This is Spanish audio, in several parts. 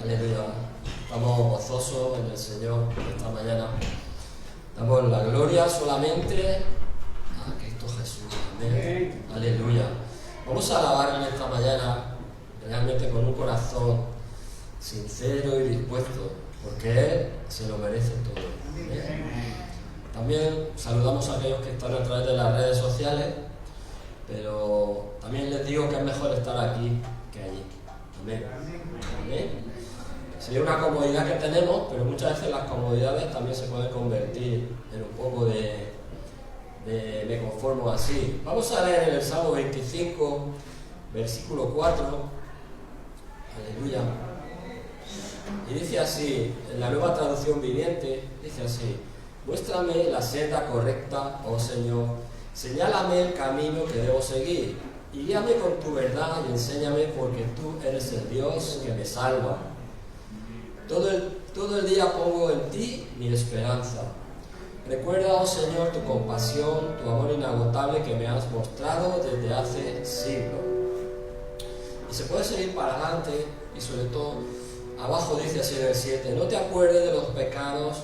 Aleluya. Estamos gozosos en el Señor esta mañana. Damos la gloria solamente a Cristo Jesús. Amén. Aleluya. Vamos a alabar en esta mañana realmente con un corazón sincero y dispuesto, porque Él se lo merece todo. Amén. También saludamos a aquellos que están a través de las redes sociales, pero también les digo que es mejor estar aquí que allí. Amén. Amén. Sería una comodidad que tenemos, pero muchas veces las comodidades también se pueden convertir en un poco de me conformo así. Vamos a leer en el Salmo 25, versículo 4. Aleluya. Y dice así, en la Nueva Traducción Viviente, dice así: muéstrame la senda correcta, oh Señor, señálame el camino que debo seguir, y guíame con tu verdad y enséñame, porque tú eres el Dios que me salva. Todo el día pongo en ti mi esperanza. Recuerda, oh Señor, tu compasión, tu amor inagotable que me has mostrado desde hace siglos. Y se puede seguir para adelante, y sobre todo, abajo dice así en el 7, no te acuerdes de los pecados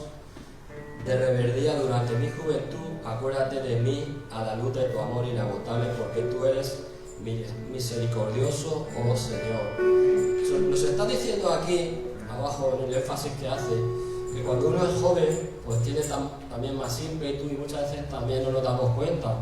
de rebeldía durante mi juventud, acuérdate de mí a la luz de tu amor inagotable, porque tú eres misericordioso, oh Señor. Nos está diciendo aquí, abajo en el énfasis que hace, que cuando uno es joven, pues tiene también más ímpetu y muchas veces también no nos damos cuenta,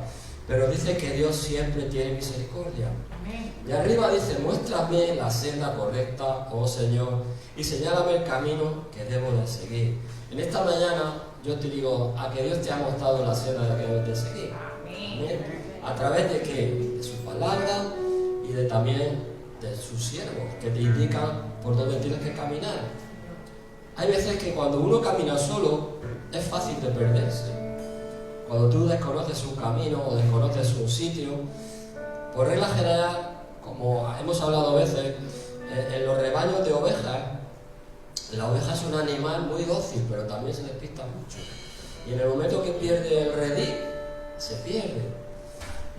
pero dice que Dios siempre tiene misericordia. Amén. Y arriba dice, muéstrame la senda correcta, oh Señor, y señálame el camino que debo de seguir. En esta mañana yo te digo, a que Dios te ha mostrado la senda que debes de seguir. Amén. ¿A través de qué? De su palabra y de también de sus siervos, que te indican por dónde tienes que caminar. Hay veces que cuando uno camina solo, es fácil de perderse. Cuando tú desconoces un camino o desconoces un sitio, por regla general, como hemos hablado a veces, en los rebaños de ovejas, la oveja es un animal muy dócil, pero también se despista mucho. Y en el momento que pierde el redil, se pierde.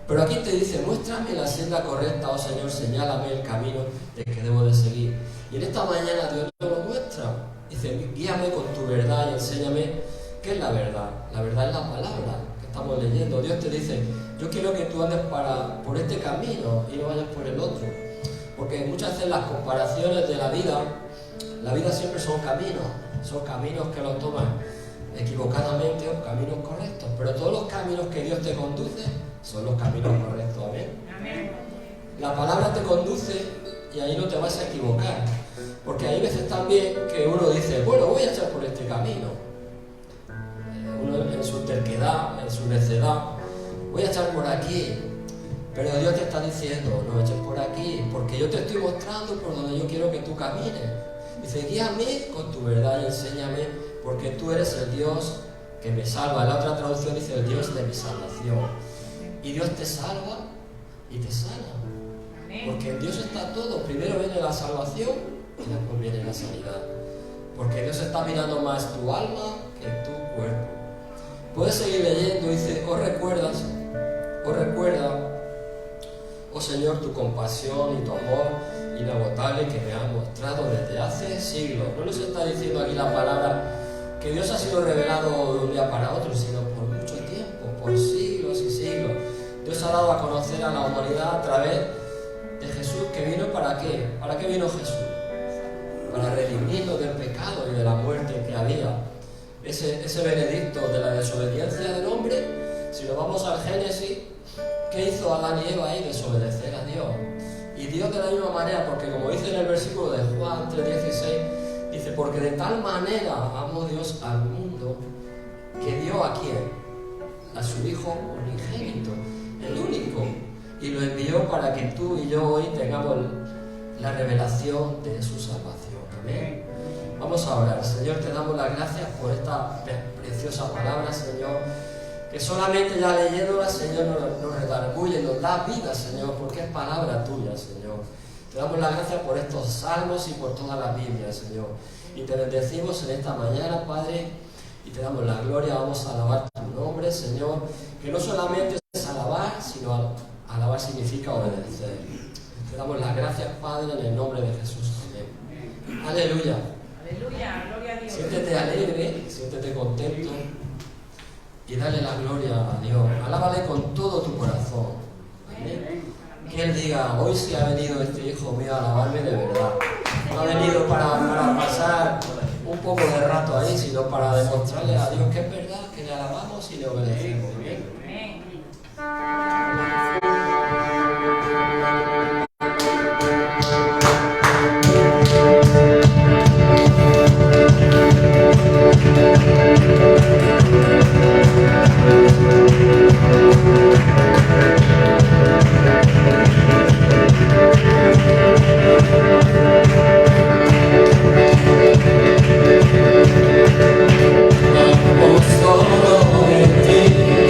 Pero aquí te dice, muéstrame la senda correcta, oh Señor, señálame el camino de que debo de seguir. Y en esta mañana Dios nos lo muestra. Dice, guíame con tu verdad y enséñame qué es la verdad. La verdad es la palabra que estamos leyendo. Dios te dice, yo quiero que tú andes por este camino y no vayas por el otro. Porque muchas veces las comparaciones de la vida siempre son caminos que los toman equivocadamente o caminos correctos. Pero todos los caminos que Dios te conduce son los caminos correctos. Amén. Amén. La palabra te conduce y ahí no te vas a equivocar. Porque hay veces también que uno dice, bueno, voy a echar por este camino. Uno en su terquedad, en su necedad, voy a echar por aquí. Pero Dios te está diciendo, no eches por aquí, porque yo te estoy mostrando por donde yo quiero que tú camines. Dice, guíame con tu verdad y enséñame, porque tú eres el Dios que me salva. En la otra traducción dice, el Dios de mi salvación. Y Dios te salva y te sana. Porque en Dios está todo. Primero viene la salvación y después viene la sanidad. Porque Dios está mirando más tu alma que tu cuerpo. Puedes seguir leyendo, dice, recuerda, oh Señor, tu compasión y tu amor inagotable que me has mostrado desde hace siglos. No nos está diciendo aquí la palabra que Dios ha sido revelado de un día para otro, sino por mucho tiempo, por siglos y siglos. Dios ha dado a conocer a la humanidad a través de Jesús, que vino ¿para qué? ¿Para qué vino Jesús? Para redimirnos del pecado y de la muerte que había. Ese veredicto de la desobediencia del hombre, si nos vamos al Génesis, ¿qué hizo Adán y Eva ahí? Desobedecer a Dios. Y Dios de la misma manera, porque como dice en el versículo de Juan 3:16, dice, porque de tal manera amó Dios al mundo, que dio ¿a quién? A su Hijo unigénito, el único, y lo envió para que tú y yo hoy tengamos la revelación de su salvación. Amén. Vamos a orar. Señor, te damos las gracias por esta preciosa palabra, Señor, que solamente ya leyéndola, Señor, nos redarguye, nos da vida, Señor, porque es palabra tuya, Señor. Te damos las gracias por estos salmos y por toda la Biblia, Señor. Y te bendecimos en esta mañana, Padre, y te damos la gloria. Vamos a alabar tu nombre, Señor, que no solamente es alabar, sino alabar significa obedecer. Te damos las gracias, Padre, en el nombre de Jesús. Amén. Aleluya. Aleluya, gloria a Dios. Siéntete alegre, siéntete contento y dale la gloria a Dios. Alábale con todo tu corazón. Amén. Que Él diga, hoy sí ha venido este hijo mío a alabarme de verdad. No ha venido para pasar un poco de rato ahí, sino para demostrarle a Dios que es verdad, que le alabamos y le obedecemos. Amén. Solo en ti.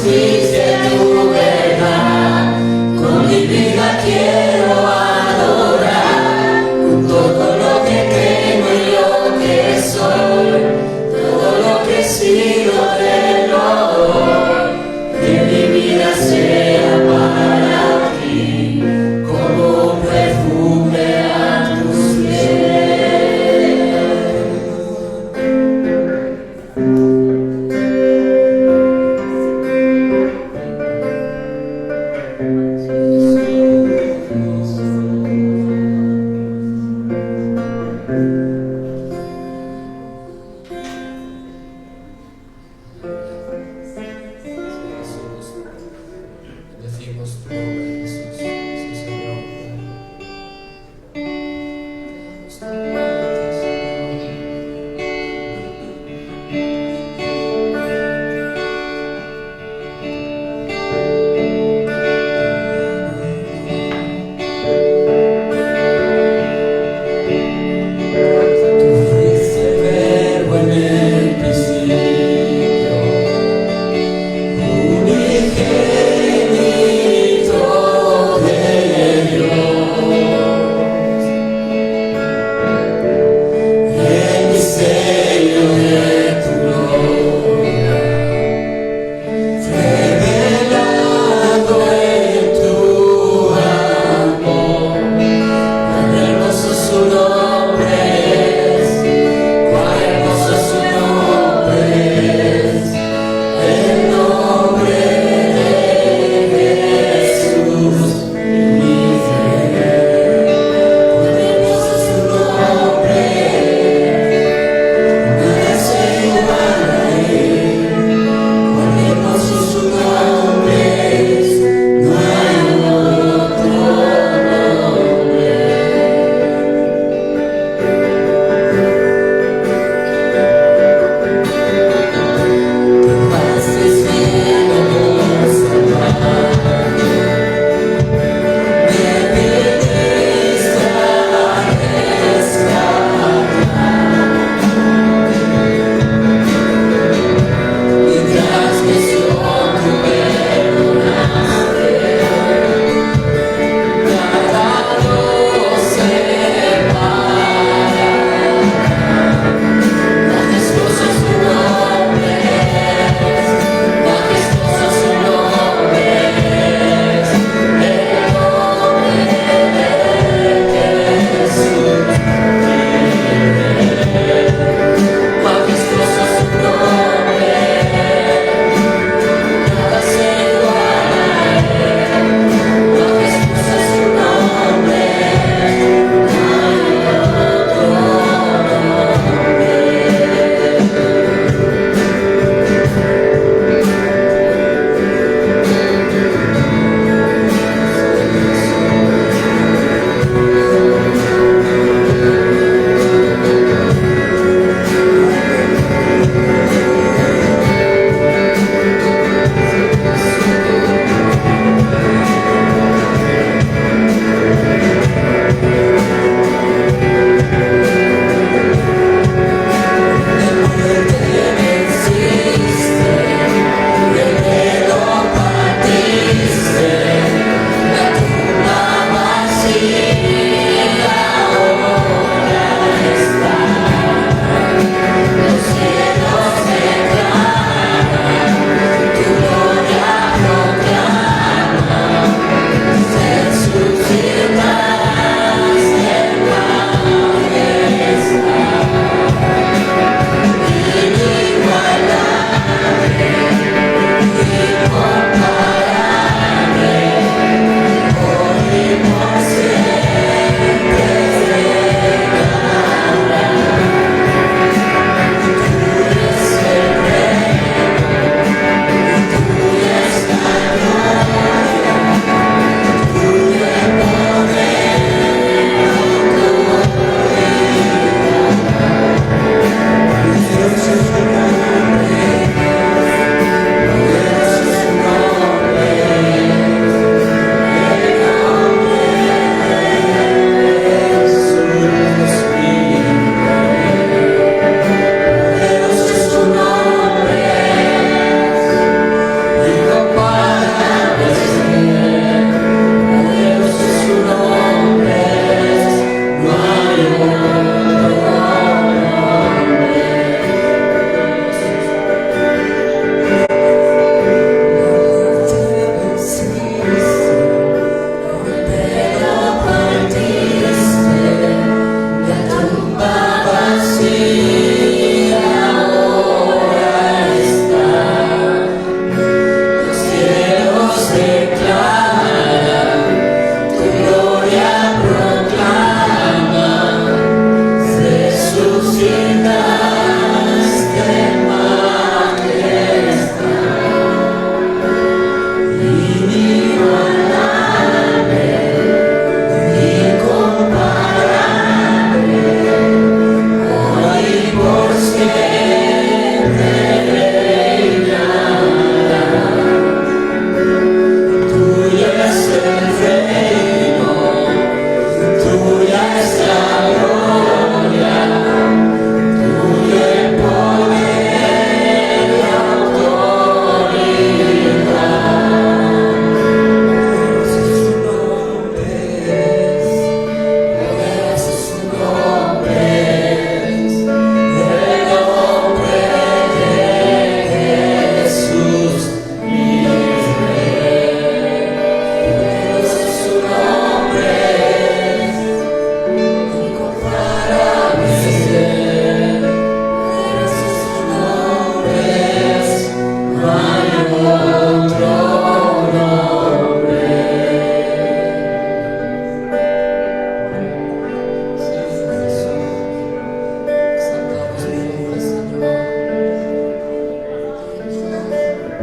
justicia y tu verdad. Con mi vida quiero adorar, con todo lo que tengo y lo que soy, todo lo que he sido te lo doy. Que mi vida sea para ti, como un perfume a tus pies.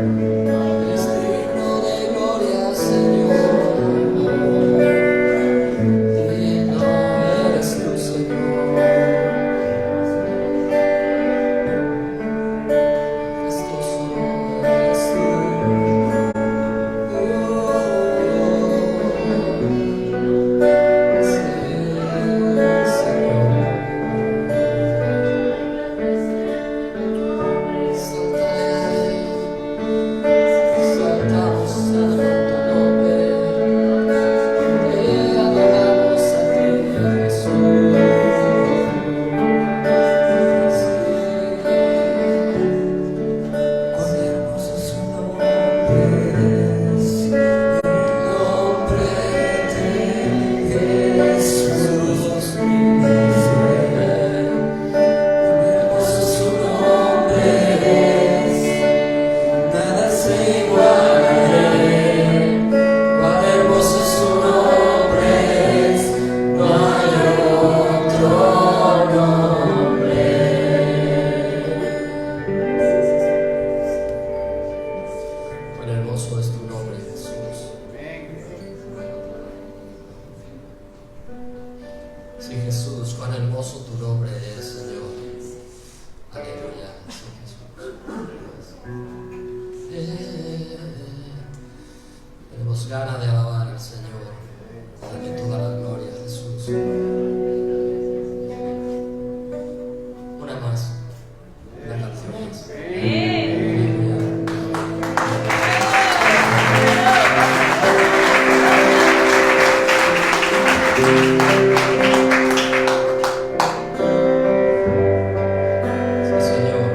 Eres digno de gloria, Señor. Digno eres tú, Señor. Majestuoso eres tú. Cuán hermoso es tu nombre, Jesús. Sí, Jesús, cuán hermoso tu nombre es, Señor. Aleluya. Sí, Jesús. Tenemos ganas de alabar al Señor. Dale toda la gloria, Jesús. Una más. Una canción más. Aleluya. Sí, Señor.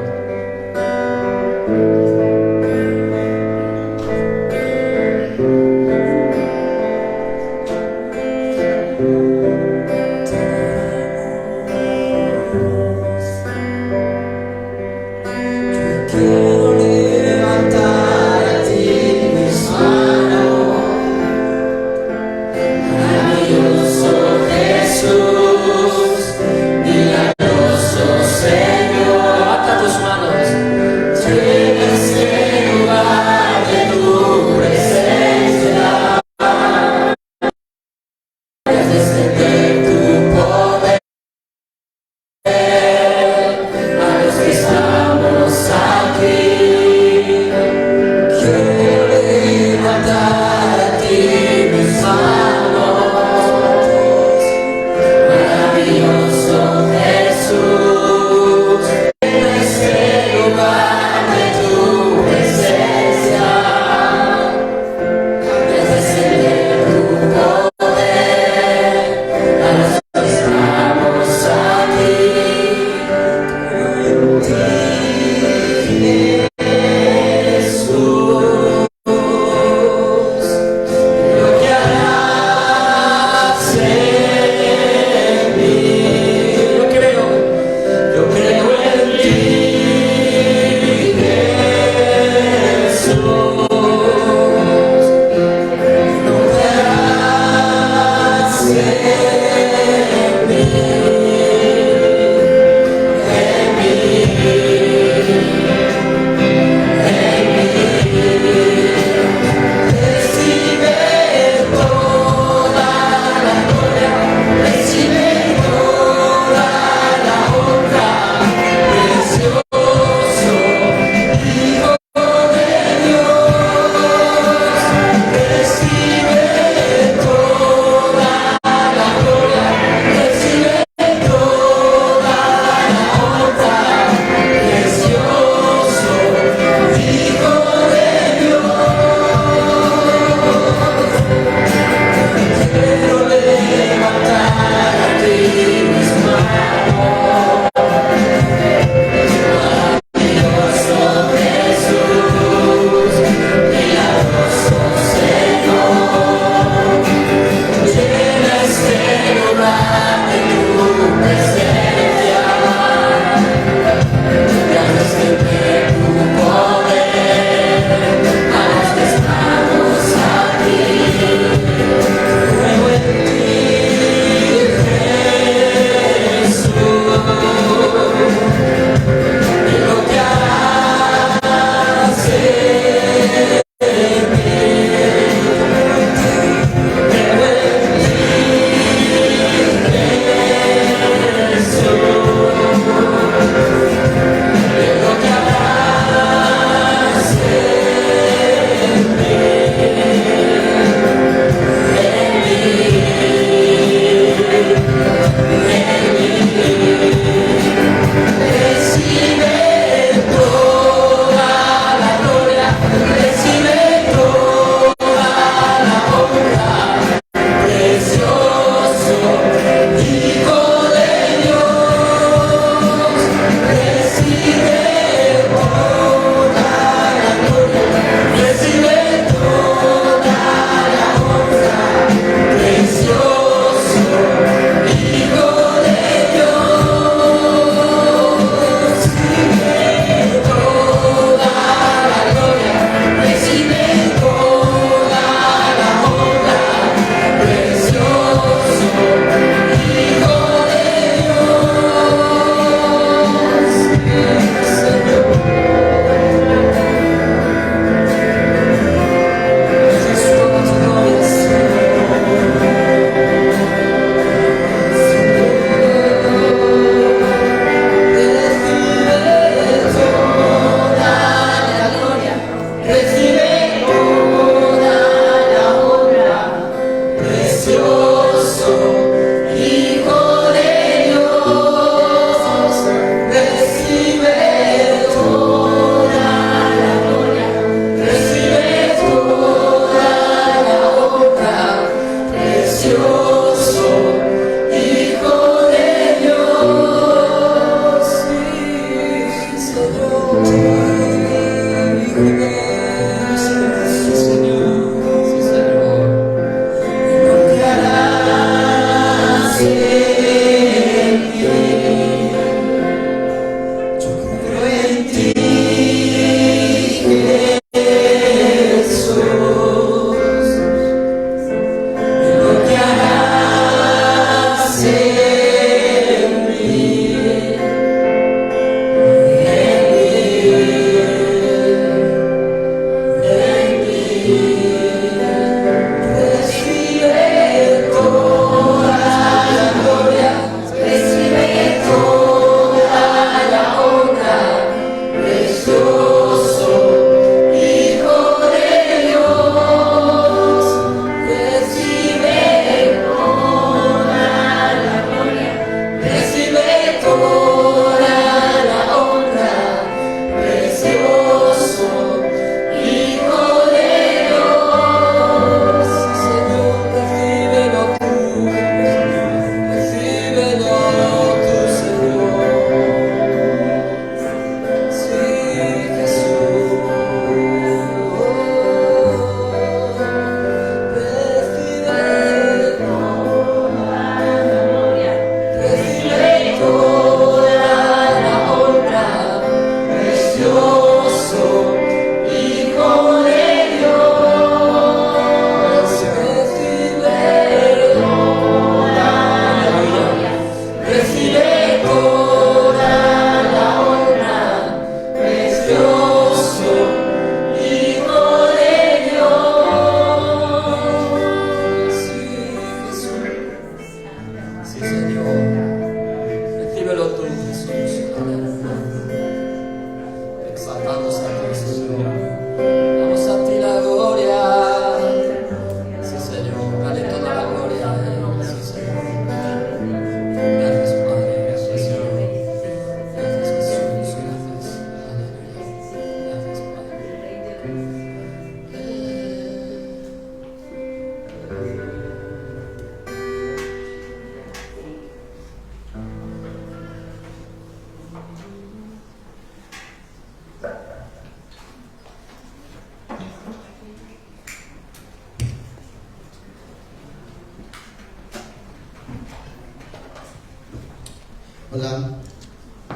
Hola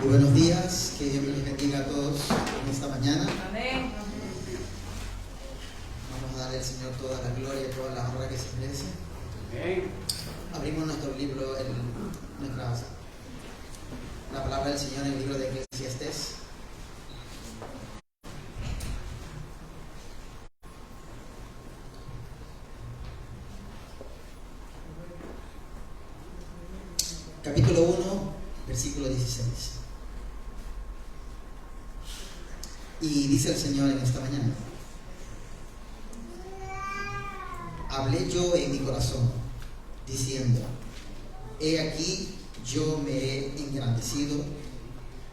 y buenos días, que Dios me les bendiga a todos en esta mañana. Amén. Vamos a darle al Señor toda la gloria y toda la honra que se merece. Amén. Abrimos nuestro libro, la palabra del Señor en el libro de Eclesiastés. Capítulo 1, versículo 16. Y dice el Señor en esta mañana: hablé yo en mi corazón, diciendo: he aquí yo me he engrandecido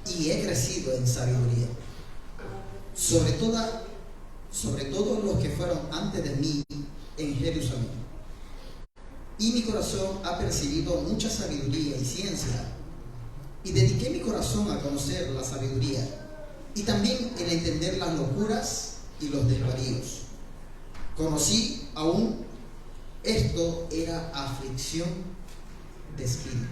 y he crecido en sabiduría, sobre todos los que fueron antes de mí en Jerusalén. Y mi corazón ha percibido mucha sabiduría y ciencia, y dediqué mi corazón a conocer la sabiduría, y también en entender las locuras y los desvaríos. Conocí aún esto era aflicción de espíritu,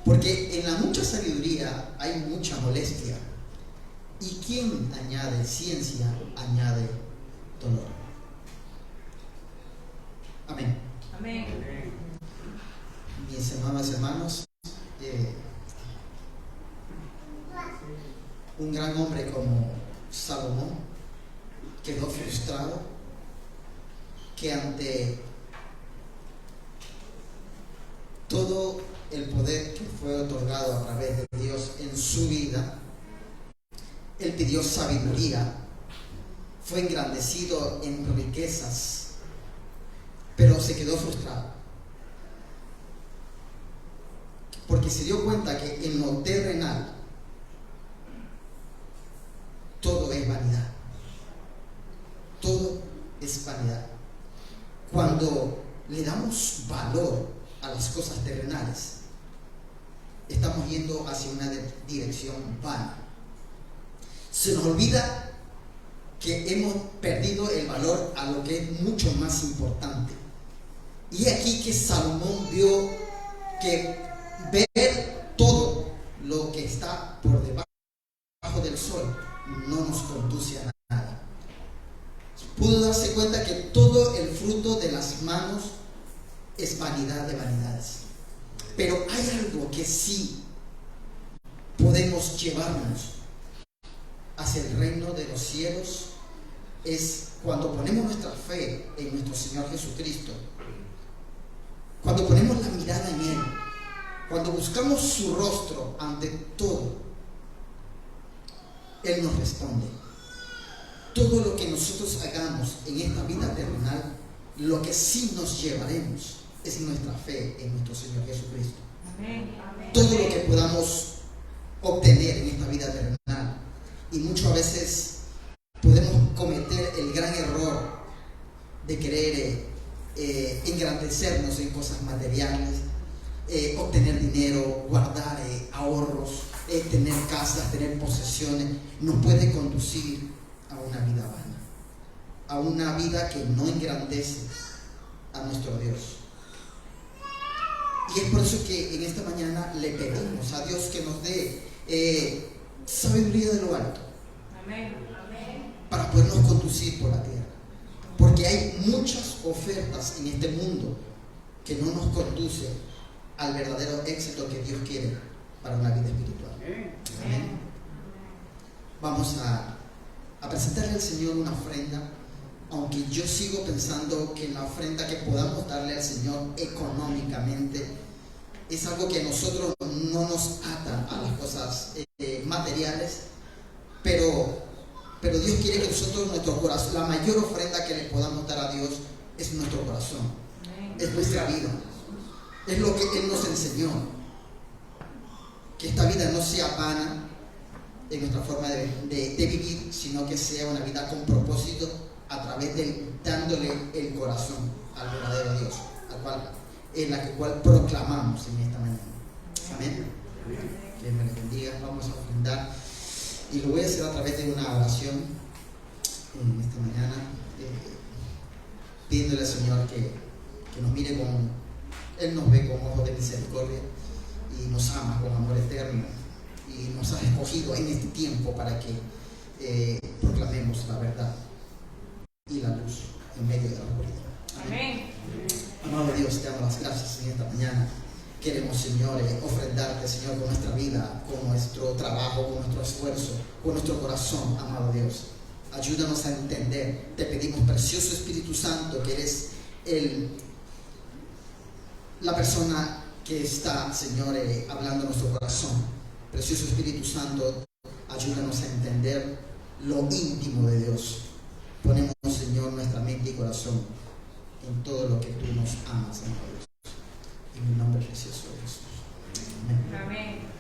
porque en la mucha sabiduría hay mucha molestia, y quien añade ciencia añade dolor. Amén. Amén. Mis amados hermanos, un gran hombre como Salomón quedó frustrado que ante todo el poder que fue otorgado a través de Dios en su vida, él pidió sabiduría, fue engrandecido en riquezas, pero se quedó frustrado porque se dio cuenta que en lo terrenal todo es vanidad. Todo es vanidad. Cuando le damos valor a las cosas terrenales, estamos yendo hacia una dirección vana. Se nos olvida que hemos perdido el valor a lo que es mucho más importante. Y aquí que Salomón vio que ver todo lo que está por debajo del sol no nos conduce a nada. Pudo darse cuenta que todo el fruto de las manos es vanidad de vanidades. Pero hay algo que sí podemos llevarnos hacia el reino de los cielos, es cuando ponemos nuestra fe en nuestro Señor Jesucristo, cuando ponemos la mirada en Él, cuando buscamos su rostro ante todo. Él nos responde. Todo lo que nosotros hagamos en esta vida terrenal, lo que sí nos llevaremos es nuestra fe en nuestro Señor Jesucristo. Amén. Todo lo que podamos obtener en esta vida terrenal. Y muchas veces podemos cometer el gran error de querer engrandecernos en cosas materiales, obtener dinero, guardar ahorros, tener casas, tener posesiones. Nos puede conducir a una vida vana, a una vida que no engrandece a nuestro Dios. Y es por eso que en esta mañana le pedimos a Dios que nos dé sabiduría de lo alto. Amén. Para podernos conducir por la tierra, porque hay muchas ofertas en este mundo que no nos conducen al verdadero éxito que Dios quiere para una vida espiritual. Amén. Vamos a presentarle al Señor una ofrenda, aunque yo sigo pensando que la ofrenda que podamos darle al Señor económicamente es algo que a nosotros no nos ata a las cosas materiales, pero Dios quiere que nosotros, nuestro corazón, la mayor ofrenda que le podamos dar a Dios es nuestro corazón, es nuestra vida, es lo que Él nos enseñó. Que esta vida no sea vana en nuestra forma de vivir, sino que sea una vida con propósito, a través de dándole el corazón al verdadero Dios, en la cual proclamamos en esta mañana. Amén. Que me bendiga. Vamos a ofrendar. Y lo voy a hacer a través de una oración en esta mañana, pidiéndole al Señor que nos mire Él nos ve con ojos de misericordia, y nos amas con amor eterno y nos has escogido en este tiempo para que proclamemos la verdad y la luz en medio de la oscuridad. Amén. Amado Dios, te damos las gracias en esta mañana. Queremos, Señor, ofrendarte, Señor, con nuestra vida, con nuestro trabajo, con nuestro esfuerzo, con nuestro corazón, amado Dios. Ayúdanos a entender. Te pedimos, precioso Espíritu Santo, que eres la persona que está, Señor, hablando en nuestro corazón. Precioso Espíritu Santo, ayúdanos a entender lo íntimo de Dios. Ponemos, Señor, nuestra mente y corazón en todo lo que tú nos amas, amado Dios. En el nombre precioso de Jesús. Amén. Amén.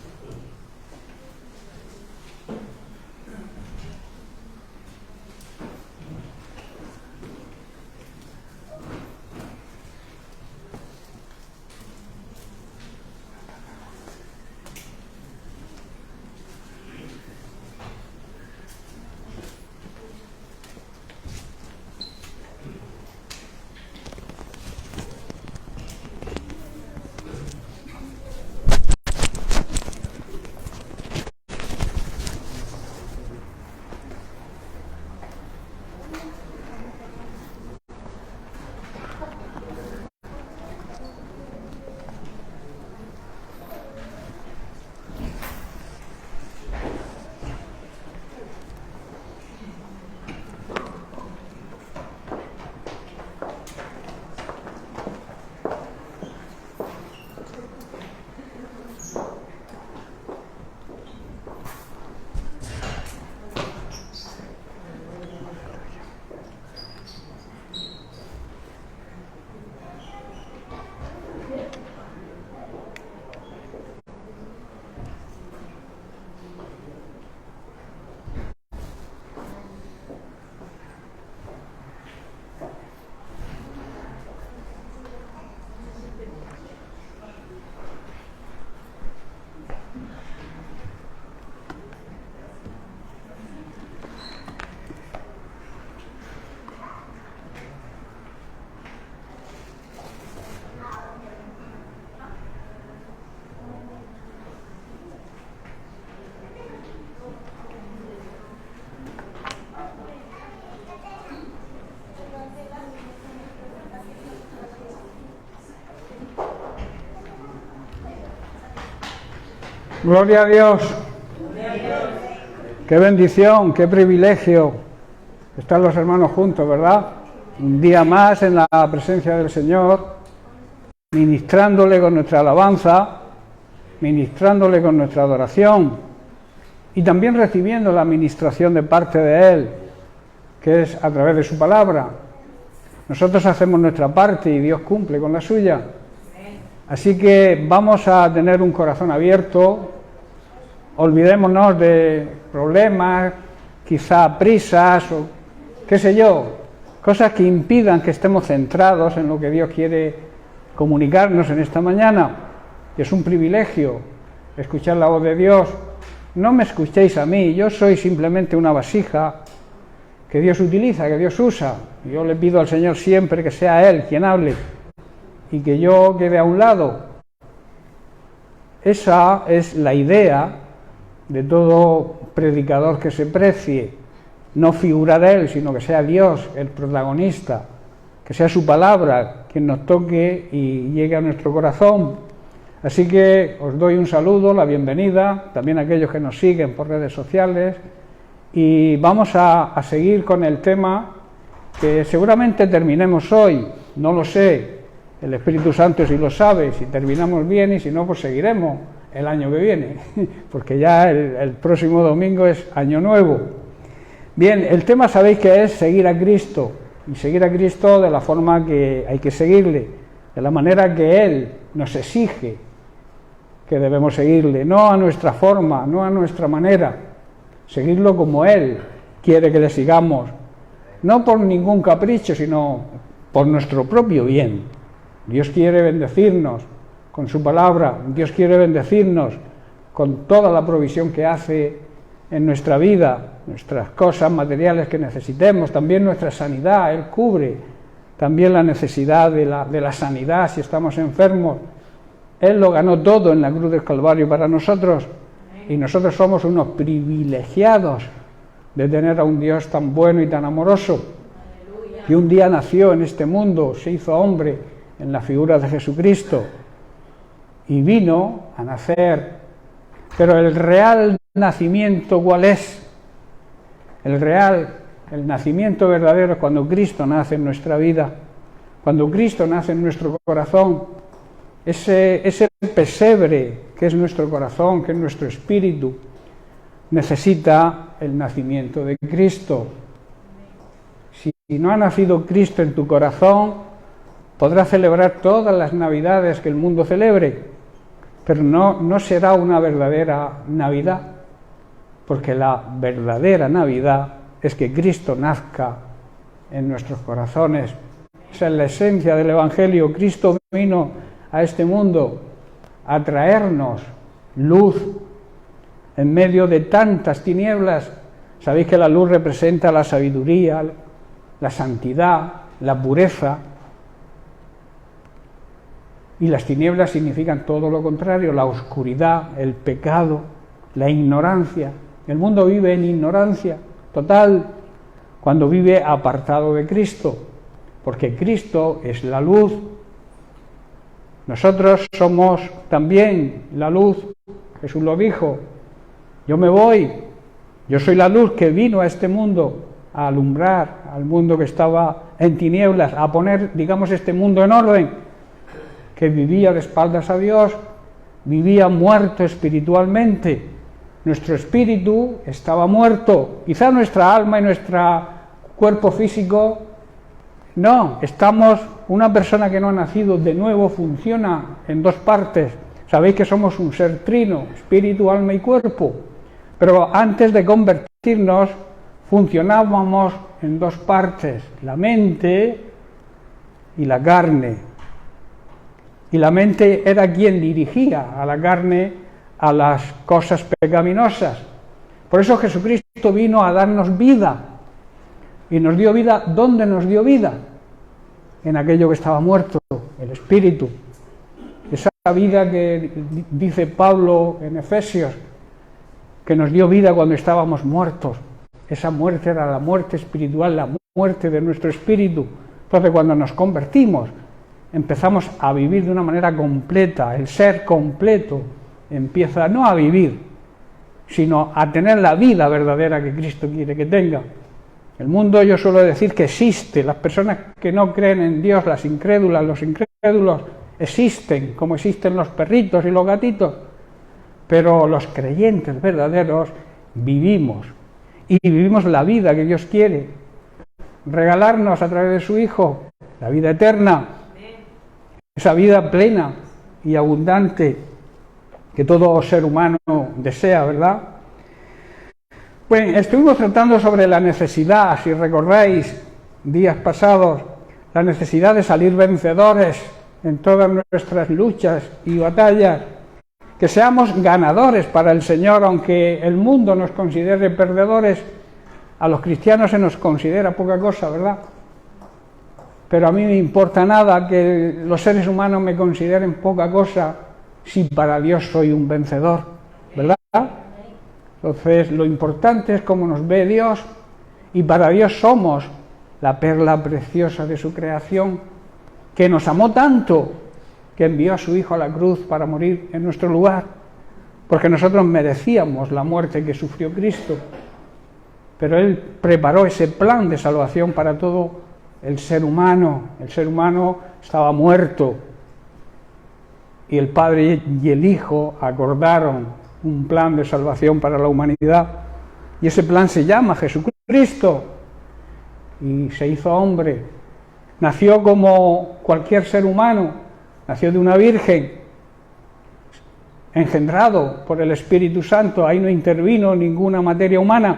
Gloria a Dios. Qué bendición, qué privilegio estar los hermanos juntos, ¿verdad? Un día más en la presencia del Señor, ministrándole con nuestra alabanza, ministrándole con nuestra adoración y también recibiendo la ministración de parte de Él, que es a través de su palabra. Nosotros hacemos nuestra parte y Dios cumple con la suya. Así que vamos a tener un corazón abierto, olvidémonos de problemas, quizá prisas o qué sé yo, cosas que impidan que estemos centrados en lo que Dios quiere comunicarnos en esta mañana. Y es un privilegio escuchar la voz de Dios. No me escuchéis a mí, yo soy simplemente una vasija que Dios utiliza, que Dios usa. Yo le pido al Señor siempre que sea Él quien hable y que yo quede a un lado. Esa es la idea de todo predicador que se precie, no figura de él, sino que sea Dios el protagonista, que sea su palabra quien nos toque y llegue a nuestro corazón. Así que os doy un saludo, la bienvenida, también a aquellos que nos siguen por redes sociales, y vamos a seguir con el tema que seguramente terminemos hoy, no lo sé, el Espíritu Santo sí lo sabe, si terminamos bien y si no, pues seguiremos el año que viene, porque ya el próximo domingo es Año Nuevo. Bien, el tema sabéis que es seguir a Cristo, y seguir a Cristo de la forma que hay que seguirle, de la manera que Él nos exige que debemos seguirle, no a nuestra forma, no a nuestra manera, seguirlo como Él quiere que le sigamos, no por ningún capricho, sino por nuestro propio bien. Dios quiere bendecirnos con su palabra, Dios quiere bendecirnos con toda la provisión que hace en nuestra vida, nuestras cosas materiales que necesitemos, también nuestra sanidad. Él cubre también la necesidad de la sanidad si estamos enfermos. Él lo ganó todo en la cruz del Calvario para nosotros, y nosotros somos unos privilegiados de tener a un Dios tan bueno y tan amoroso, que un día nació en este mundo, se hizo hombre en la figura de Jesucristo y vino a nacer. Pero el real nacimiento, ¿cuál es? El nacimiento verdadero es cuando Cristo nace en nuestra vida, cuando Cristo nace en nuestro corazón. Ese pesebre que es nuestro corazón, que es nuestro espíritu, necesita el nacimiento de Cristo. Si no ha nacido Cristo en tu corazón, podrás celebrar todas las Navidades que el mundo celebre, pero no será una verdadera Navidad, porque la verdadera Navidad es que Cristo nazca en nuestros corazones. Esa es la esencia del Evangelio. Cristo vino a este mundo a traernos luz en medio de tantas tinieblas. Sabéis que la luz representa la sabiduría, la santidad, la pureza, y las tinieblas significan todo lo contrario, la oscuridad, el pecado, la ignorancia. El mundo vive en ignorancia total cuando vive apartado de Cristo, porque Cristo es la luz. Nosotros somos también la luz. Jesús lo dijo: yo me voy, yo soy la luz que vino a este mundo a alumbrar al mundo que estaba en tinieblas, a poner, digamos, este mundo en orden, que vivía de espaldas a Dios, vivía muerto espiritualmente. Nuestro espíritu estaba muerto, quizá nuestra alma y nuestro cuerpo físico no. Una persona que no ha nacido de nuevo funciona en dos partes. Sabéis que somos un ser trino, espíritu, alma y cuerpo, pero antes de convertirnos funcionábamos en dos partes, la mente y la carne. Y la mente era quien dirigía a la carne a las cosas pecaminosas. Por eso Jesucristo vino a darnos vida. Y nos dio vida. ¿Dónde nos dio vida? En aquello que estaba muerto, el espíritu. Esa vida que dice Pablo en Efesios, que nos dio vida cuando estábamos muertos. Esa muerte era la muerte espiritual, la muerte de nuestro espíritu. Entonces, cuando nos convertimos, empezamos a vivir de una manera completa. El ser completo empieza no a vivir, sino a tener la vida verdadera que Cristo quiere que tenga. El mundo, yo suelo decir que existe. Las personas que no creen en Dios, las incrédulas, los incrédulos, existen, como existen los perritos y los gatitos. Pero los creyentes verdaderos vivimos, y vivimos la vida que Dios quiere regalarnos a través de su Hijo, la vida eterna, esa vida plena y abundante que todo ser humano desea, ¿verdad? Bueno, estuvimos tratando sobre la necesidad, si recordáis, días pasados, la necesidad de salir vencedores en todas nuestras luchas y batallas, que seamos ganadores para el Señor, aunque el mundo nos considere perdedores. A los cristianos se nos considera poca cosa, ¿verdad? Pero a mí me importa nada que los seres humanos me consideren poca cosa si para Dios soy un vencedor, ¿verdad? Entonces, lo importante es cómo nos ve Dios, y para Dios somos la perla preciosa de su creación, que nos amó tanto que envió a su Hijo a la cruz para morir en nuestro lugar, porque nosotros merecíamos la muerte que sufrió Cristo, pero Él preparó ese plan de salvación para todo el ser humano. El ser humano estaba muerto, y el Padre y el Hijo acordaron un plan de salvación para la humanidad, y ese plan se llama Jesucristo, y se hizo hombre, nació como cualquier ser humano, nació de una virgen, engendrado por el Espíritu Santo. Ahí no intervino ninguna materia humana,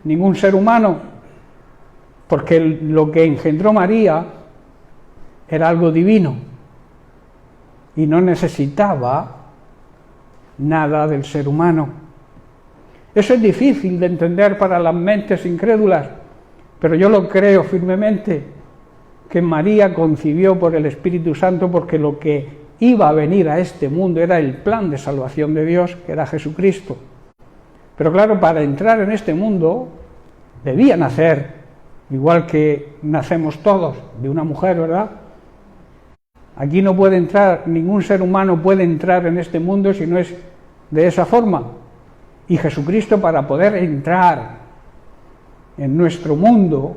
ningún ser humano, porque lo que engendró María era algo divino y no necesitaba nada del ser humano. Eso es difícil de entender para las mentes incrédulas, pero yo lo creo firmemente, que María concibió por el Espíritu Santo, porque lo que iba a venir a este mundo, era el plan de salvación de Dios, que era Jesucristo. Pero claro, para entrar en este mundo debía nacer, igual que nacemos todos, de una mujer, ¿verdad? Aquí no puede entrar, ningún ser humano puede entrar en este mundo si no es de esa forma. Y Jesucristo, para poder entrar en nuestro mundo,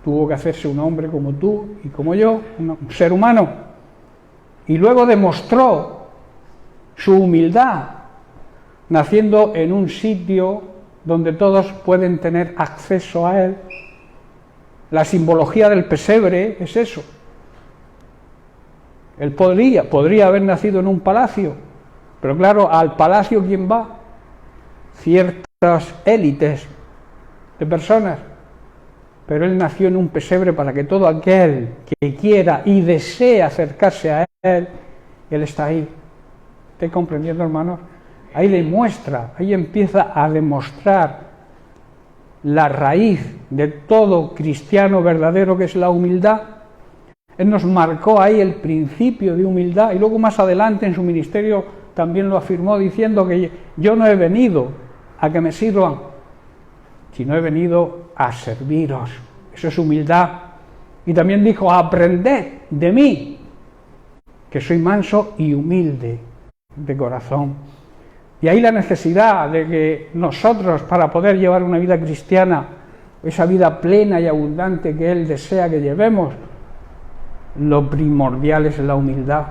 tuvo que hacerse un hombre como tú y como yo, un ser humano. Y luego demostró su humildad, naciendo en un sitio donde todos pueden tener acceso a él. La simbología del pesebre es eso. Él podría haber nacido en un palacio, pero claro, al palacio ¿quién va? Ciertas élites de personas. Pero él nació en un pesebre para que todo aquel que quiera y desee acercarse a él está ahí. ¿Estáis comprendiendo, hermanos? Ahí demuestra, ahí empieza a demostrar la raíz de todo cristiano verdadero, que es la humildad. Él nos marcó ahí el principio de humildad y luego más adelante en su ministerio también lo afirmó diciendo que yo no he venido a que me sirvan, sino he venido a serviros. Eso es humildad. Y también dijo, aprended de mí, que soy manso y humilde de corazón. Y ahí la necesidad de que nosotros, para poder llevar una vida cristiana, esa vida plena y abundante que Él desea que llevemos, lo primordial es la humildad.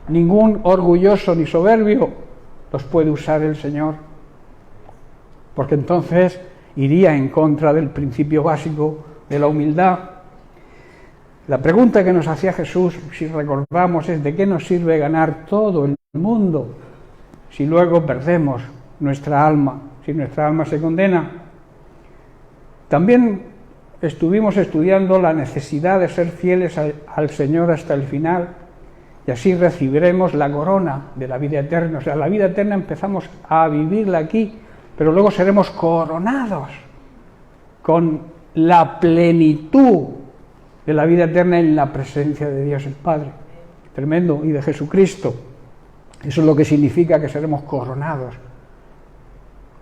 Ningún orgulloso ni soberbio los puede usar el Señor, porque entonces iría en contra del principio básico de la humildad. La pregunta que nos hacía Jesús, si recordamos, es ¿de qué nos sirve ganar todo el mundo si luego perdemos nuestra alma, si nuestra alma se condena? También estuvimos estudiando la necesidad de ser fieles al Señor hasta el final, y así recibiremos la corona de la vida eterna. O sea, la vida eterna empezamos a vivirla aquí, pero luego seremos coronados con la plenitud de la vida eterna en la presencia de Dios el Padre. Tremendo. Y de Jesucristo. Eso es lo que significa que seremos coronados.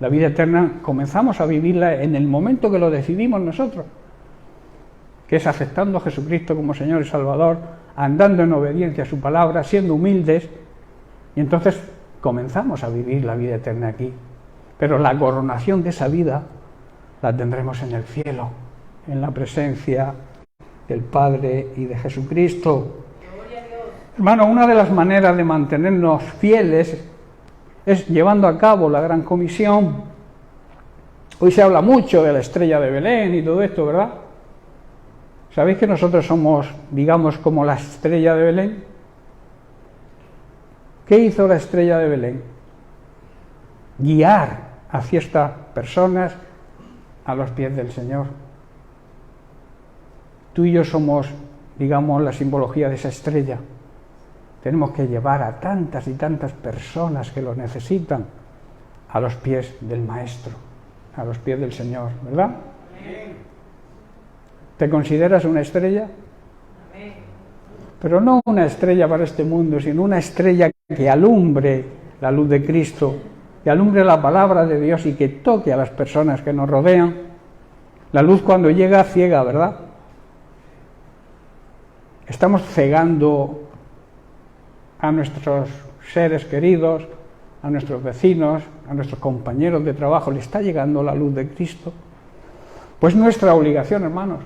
La vida eterna comenzamos a vivirla en el momento que lo decidimos nosotros, que es aceptando a Jesucristo como Señor y Salvador, andando en obediencia a su palabra, siendo humildes, y entonces comenzamos a vivir la vida eterna aquí. Pero la coronación de esa vida la tendremos en el cielo, en la presencia del Padre y de Jesucristo. Hermano, una de las maneras de mantenernos fieles es llevando a cabo la Gran Comisión. Hoy se habla mucho de la estrella de Belén y todo esto, ¿verdad? ¿Sabéis que nosotros somos, digamos, como la estrella de Belén? ¿Qué hizo la estrella de Belén? Guiar hacia estas personas a los pies del Señor. Tú y yo somos, digamos, la simbología de esa estrella. Tenemos que llevar a tantas y tantas personas que lo necesitan a los pies del Maestro, a los pies del Señor, ¿verdad? ¿Te consideras una estrella? Pero no una estrella para este mundo, sino una estrella que alumbre la luz de Cristo, que alumbre la palabra de Dios y que toque a las personas que nos rodean. La luz cuando llega ciega, ¿verdad? Estamos cegando a nuestros seres queridos, a nuestros vecinos, a nuestros compañeros de trabajo. ¿Le está llegando la luz de Cristo? Pues nuestra obligación, hermanos,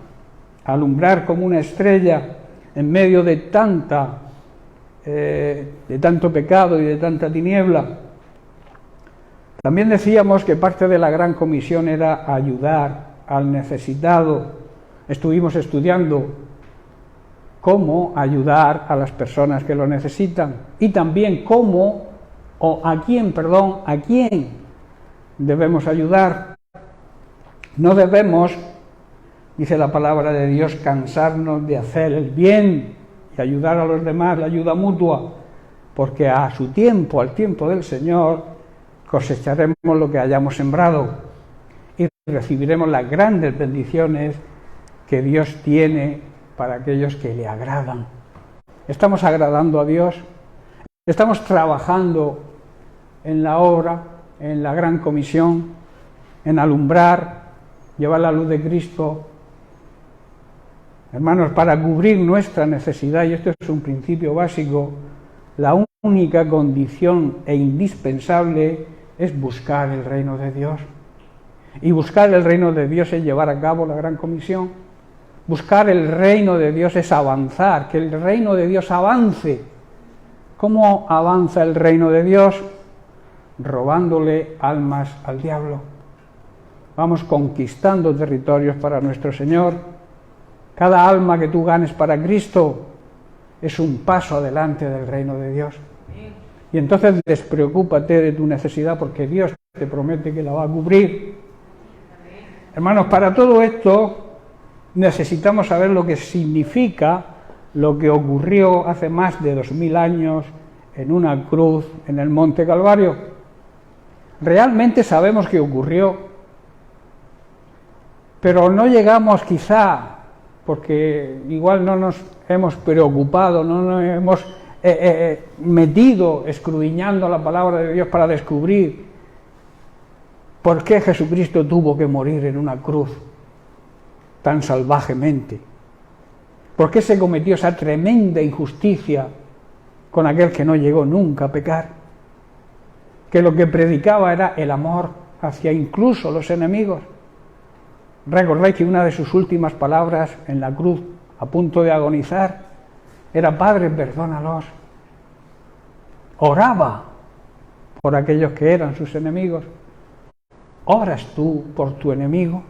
alumbrar como una estrella en medio de tanto pecado y de tanta tiniebla. También decíamos que parte de la Gran Comisión era ayudar al necesitado. Estuvimos estudiando cómo ayudar a las personas que lo necesitan y también a quién debemos ayudar. No debemos, dice la palabra de Dios, cansarnos de hacer el bien y ayudar a los demás, la ayuda mutua, porque a su tiempo, al tiempo del Señor, cosecharemos lo que hayamos sembrado y recibiremos las grandes bendiciones que Dios tiene para aquellos que le agradan. ¿Estamos agradando a Dios Estamos trabajando en la obra, en la gran comisión, en alumbrar, llevar la luz de Cristo. Hermanos, para cubrir nuestra necesidad, y esto es un principio básico, la única condición e indispensable es buscar el reino de Dios. Y buscar el reino de Dios es llevar a cabo la gran comisión. Buscar el reino de Dios es avanzar, que el reino de Dios avance. ¿Cómo avanza el reino de Dios? Robándole almas al diablo. Vamos conquistando territorios para nuestro Señor. Cada alma que tú ganes para Cristo es un paso adelante del reino de Dios. Y entonces despreocúpate de tu necesidad porque Dios te promete que la va a cubrir. Hermanos, para todo esto necesitamos saber lo que significa lo que ocurrió hace más de 2000 años en una cruz en el Monte Calvario. Realmente sabemos que ocurrió, pero no llegamos quizá, porque igual no nos hemos preocupado, no nos hemos metido escudriñando la palabra de Dios para descubrir por qué Jesucristo tuvo que morir en una cruz tan salvajemente. ¿Por qué se cometió esa tremenda injusticia con aquel que no llegó nunca a pecar? Que lo que predicaba era el amor hacia incluso los enemigos. Recordáis que una de sus últimas palabras en la cruz, a punto de agonizar, era: Padre, perdónalos. Oraba por aquellos que eran sus enemigos. ¿Oras tú por tu enemigo?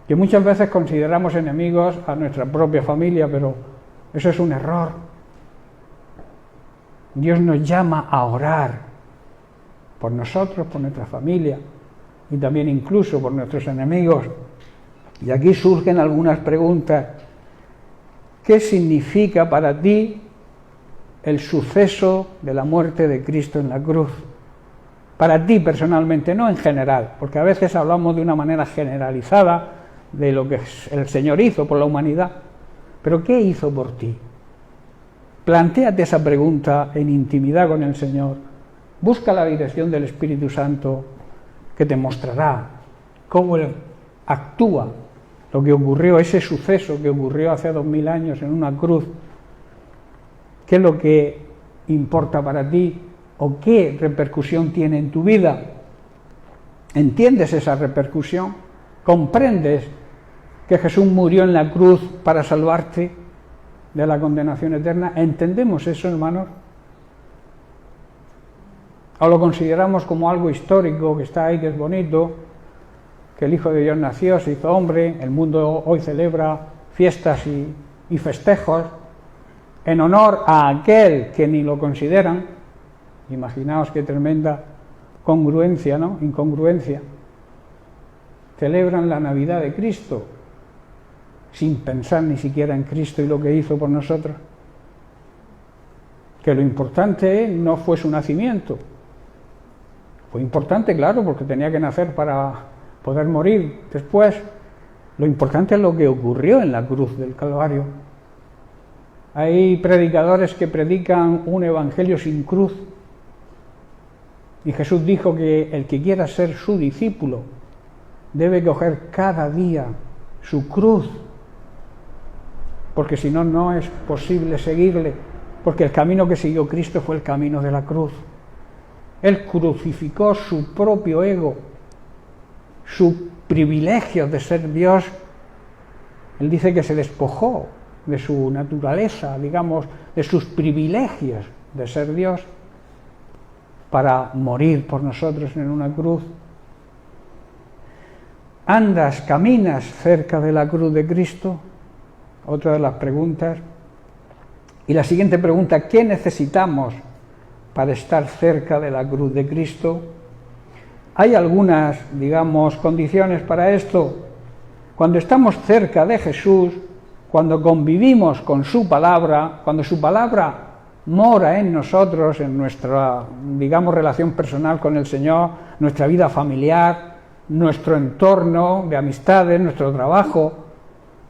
Que muchas veces consideramos enemigos a nuestra propia familia, pero eso es un error. Dios nos llama a orar por nosotros, por nuestra familia y también incluso por nuestros enemigos. Y aquí surgen algunas preguntas. ¿Qué significa para ti el suceso de la muerte de Cristo en la cruz? Para ti personalmente, no en general, porque a veces hablamos de una manera generalizada de lo que el Señor hizo por la humanidad. Pero ¿qué hizo por ti? Plantéate esa pregunta en intimidad con el Señor. Busca la dirección del Espíritu Santo que te mostrará cómo Él actúa, lo que ocurrió, ese suceso que ocurrió hace 2000 años en una cruz. ¿Qué es lo que importa para ti o qué repercusión tiene en tu vida? ¿Entiendes esa repercusión? ¿Comprendes que Jesús murió en la cruz para salvarte de la condenación eterna? ¿Entendemos eso, hermanos? ¿O lo consideramos como algo histórico que está ahí, que es bonito, que el Hijo de Dios nació, se hizo hombre, el mundo hoy celebra fiestas y festejos en honor a aquel que ni lo consideran? Imaginaos qué tremenda congruencia, ¿no? Incongruencia. Celebran la Navidad de Cristo sin pensar ni siquiera en Cristo y lo que hizo por nosotros. Que lo importante no fue su nacimiento. Fue importante, claro, porque tenía que nacer para poder morir después. Lo importante es lo que ocurrió en la cruz del Calvario. Hay predicadores que predican un evangelio sin cruz. Y Jesús dijo que el que quiera ser su discípulo debe coger cada día su cruz, porque si no, no es posible seguirle, porque el camino que siguió Cristo fue el camino de la cruz. Él crucificó su propio ego, su privilegio de ser Dios. Él dice que se despojó de su naturaleza, digamos, de sus privilegios de ser Dios, para morir por nosotros en una cruz. ¿Andas, caminas cerca de la cruz de Cristo? Otra de las preguntas. Y la siguiente pregunta: ¿qué necesitamos para estar cerca de la cruz de Cristo? Hay algunas, digamos, condiciones para esto. Cuando estamos cerca de Jesús, cuando convivimos con su palabra, cuando su palabra mora en nosotros, en nuestra, digamos, relación personal con el Señor, nuestra vida familiar, nuestro entorno de amistades, nuestro trabajo,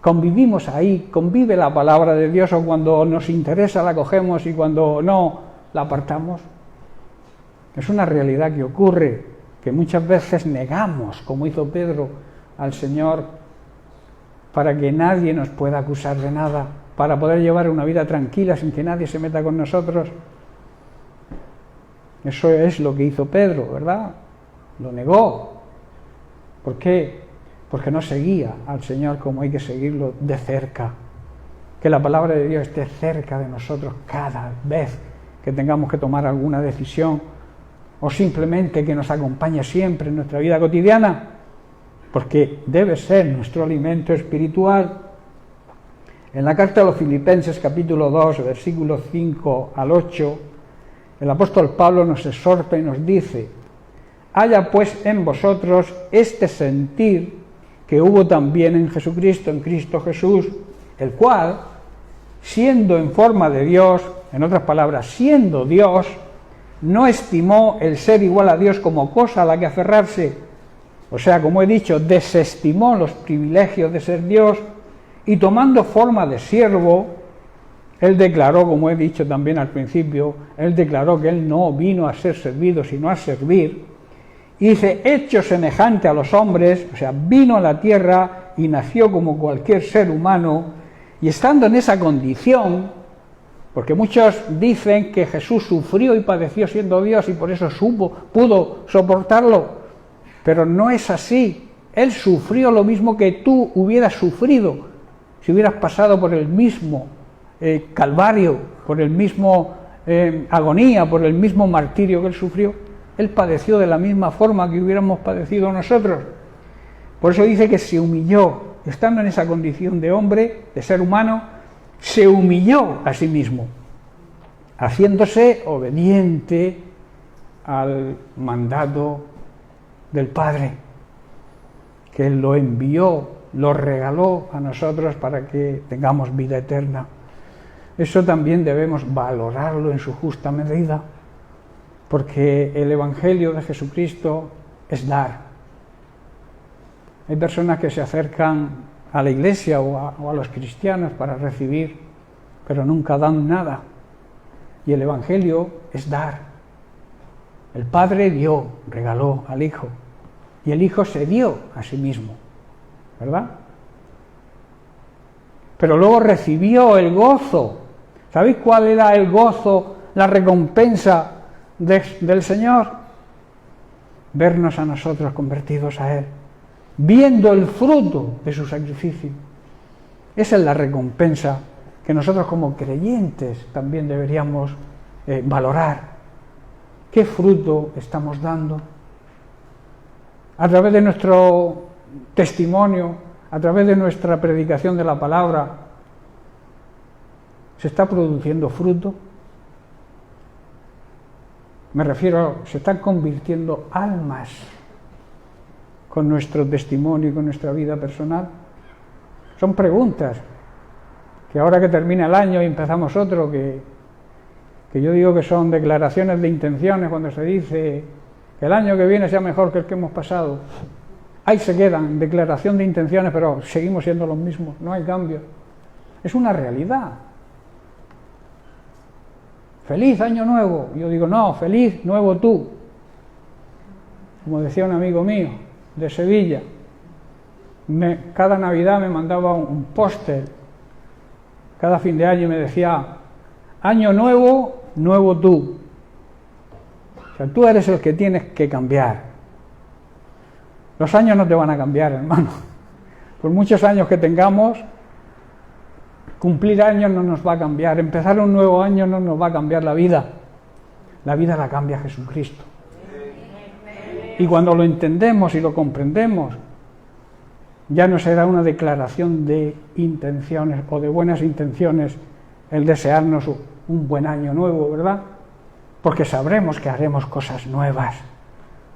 convivimos ahí, convive la palabra de Dios, o cuando nos interesa la cogemos y cuando no la apartamos. Es una realidad que ocurre, que muchas veces negamos, como hizo Pedro, al Señor, para que nadie nos pueda acusar de nada, para poder llevar una vida tranquila sin que nadie se meta con nosotros. Eso es lo que hizo Pedro, ¿verdad? Lo negó. ¿Por qué? Porque no seguía al Señor como hay que seguirlo de cerca. Que la palabra de Dios esté cerca de nosotros cada vez que tengamos que tomar alguna decisión, o simplemente que nos acompañe siempre en nuestra vida cotidiana, porque debe ser nuestro alimento espiritual. En la carta a los Filipenses, capítulo 2, versículos 5 al 8, el apóstol Pablo nos exhorta y nos dice: haya pues en vosotros este sentir que hubo también en Jesucristo, en Cristo Jesús, el cual, siendo en forma de Dios, en otras palabras, siendo Dios, no estimó el ser igual a Dios como cosa a la que aferrarse. O sea, como he dicho, desestimó los privilegios de ser Dios, y tomando forma de siervo, él declaró, como he dicho también al principio, él declaró que él no vino a ser servido, sino a servir. Y dice, hecho semejante a los hombres, o sea, vino a la tierra y nació como cualquier ser humano, y estando en esa condición, porque muchos dicen que Jesús sufrió y padeció siendo Dios y por eso pudo soportarlo, pero no es así. Él sufrió lo mismo que tú hubieras sufrido si hubieras pasado por el mismo calvario, por el mismo agonía, por el mismo martirio que él sufrió. Él padeció de la misma forma que hubiéramos padecido nosotros. Por eso dice que se humilló, estando en esa condición de hombre, de ser humano, se humilló a sí mismo, haciéndose obediente al mandato del Padre, que Él lo envió, lo regaló a nosotros para que tengamos vida eterna. Eso también debemos valorarlo en su justa medida, porque el Evangelio de Jesucristo es dar. Hay personas que se acercan a la iglesia o a los cristianos para recibir, pero nunca dan nada. Y el Evangelio es dar. El Padre dio, regaló al Hijo, y el Hijo se dio a sí mismo, ¿verdad? Pero luego recibió el gozo. ¿Sabéis cuál era el gozo, la recompensa del Señor? Vernos a nosotros convertidos a Él, viendo el fruto de su sacrificio. Esa es la recompensa que nosotros como creyentes también deberíamos valorar. ¿Qué fruto estamos dando? A través de nuestro testimonio, a través de nuestra predicación de la palabra, ¿se está produciendo fruto? Me refiero, se están convirtiendo almas con nuestro testimonio y con nuestra vida personal. Son preguntas que ahora que termina el año y empezamos otro, que yo digo que son declaraciones de intenciones, cuando se dice que el año que viene sea mejor que el que hemos pasado. Ahí se quedan, declaración de intenciones, pero seguimos siendo los mismos, no hay cambio. Es una realidad. Feliz año nuevo. Yo digo, no, feliz nuevo tú. Como decía un amigo mío de Sevilla, cada Navidad me mandaba un póster, cada fin de año me decía, año nuevo, nuevo tú. O sea, tú eres el que tienes que cambiar. Los años no te van a cambiar, hermano. Por muchos años que tengamos, cumplir años no nos va a cambiar. Empezar un nuevo año no nos va a cambiar la vida. La vida la cambia Jesucristo. Y cuando lo entendemos y lo comprendemos, ya no será una declaración de intenciones o de buenas intenciones el desearnos un buen año nuevo, ¿verdad? Porque sabremos que haremos cosas nuevas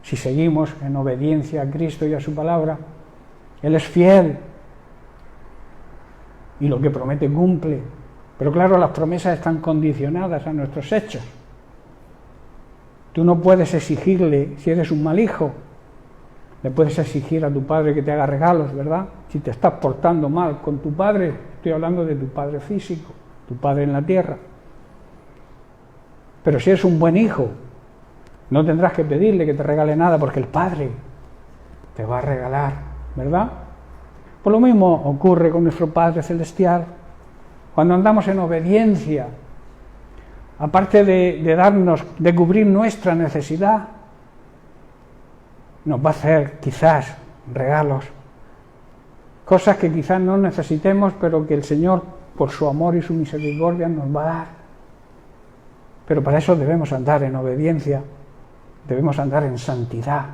si seguimos en obediencia a Cristo y a su palabra. Él es fiel y lo que promete cumple. Pero claro, las promesas están condicionadas a nuestros hechos. Tú no puedes exigirle, si eres un mal hijo, Le puedes exigir a tu padre que te haga regalos, ¿verdad? Si te estás portando mal con tu padre, estoy hablando de tu padre físico, tu padre en la tierra. Pero si eres un buen hijo, no tendrás que pedirle que te regale nada, porque el Padre te va a regalar, ¿verdad? Pues lo mismo ocurre con nuestro Padre Celestial. Cuando andamos en obediencia, aparte de cubrir nuestra necesidad, nos va a hacer quizás regalos, cosas que quizás no necesitemos, pero que el Señor, por su amor y su misericordia, nos va a dar. Pero para eso debemos andar en obediencia, debemos andar en santidad.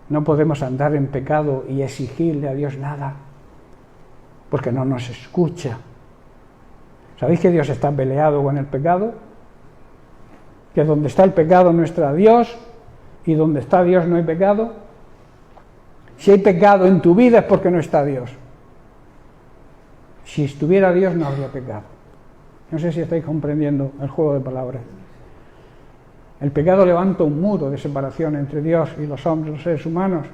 No podemos andar en pecado y exigirle a Dios nada, porque no nos escucha. ¿Sabéis que Dios está peleado con el pecado? Que donde está el pecado no está Dios, y donde está Dios no hay pecado. Si hay pecado en tu vida es porque no está Dios. Si estuviera Dios no habría pecado. No sé si estáis comprendiendo el juego de palabras. El pecado levanta un muro de separación entre Dios y los hombres, los seres humanos.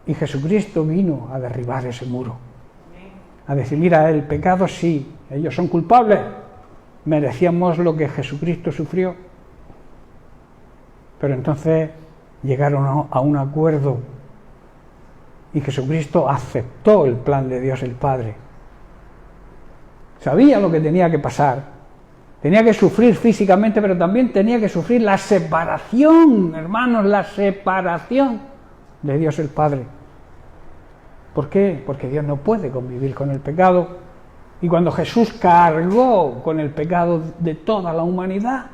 Y Jesucristo vino a derribar ese muro. A decir, mira, el pecado sí, ellos son culpables. Merecíamos lo que Jesucristo sufrió. Pero entonces llegaron a un acuerdo. Y Jesucristo aceptó el plan de Dios el Padre. Sabía lo que tenía que pasar. Tenía que sufrir físicamente, pero también tenía que sufrir la separación, hermanos, la separación de Dios el Padre. ¿Por qué? Porque Dios no puede convivir con el pecado. Y cuando Jesús cargó con el pecado de toda la humanidad,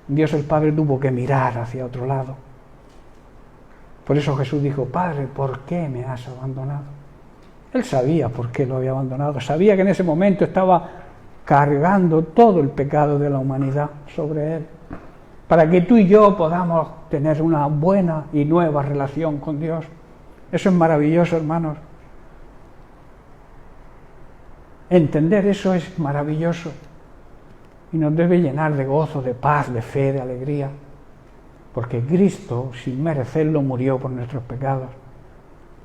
Dios el Padre tuvo que mirar hacia otro lado. Por eso Jesús dijo, Padre, ¿por qué me has abandonado? Él sabía por qué lo había abandonado, sabía que en ese momento estaba cargando todo el pecado de la humanidad sobre él, para que tú y yo podamos tener una buena y nueva relación con Dios. Eso es maravilloso, hermanos. Entender eso es maravilloso y nos debe llenar de gozo, de paz, de fe, de alegría, porque Cristo, sin merecerlo, murió por nuestros pecados.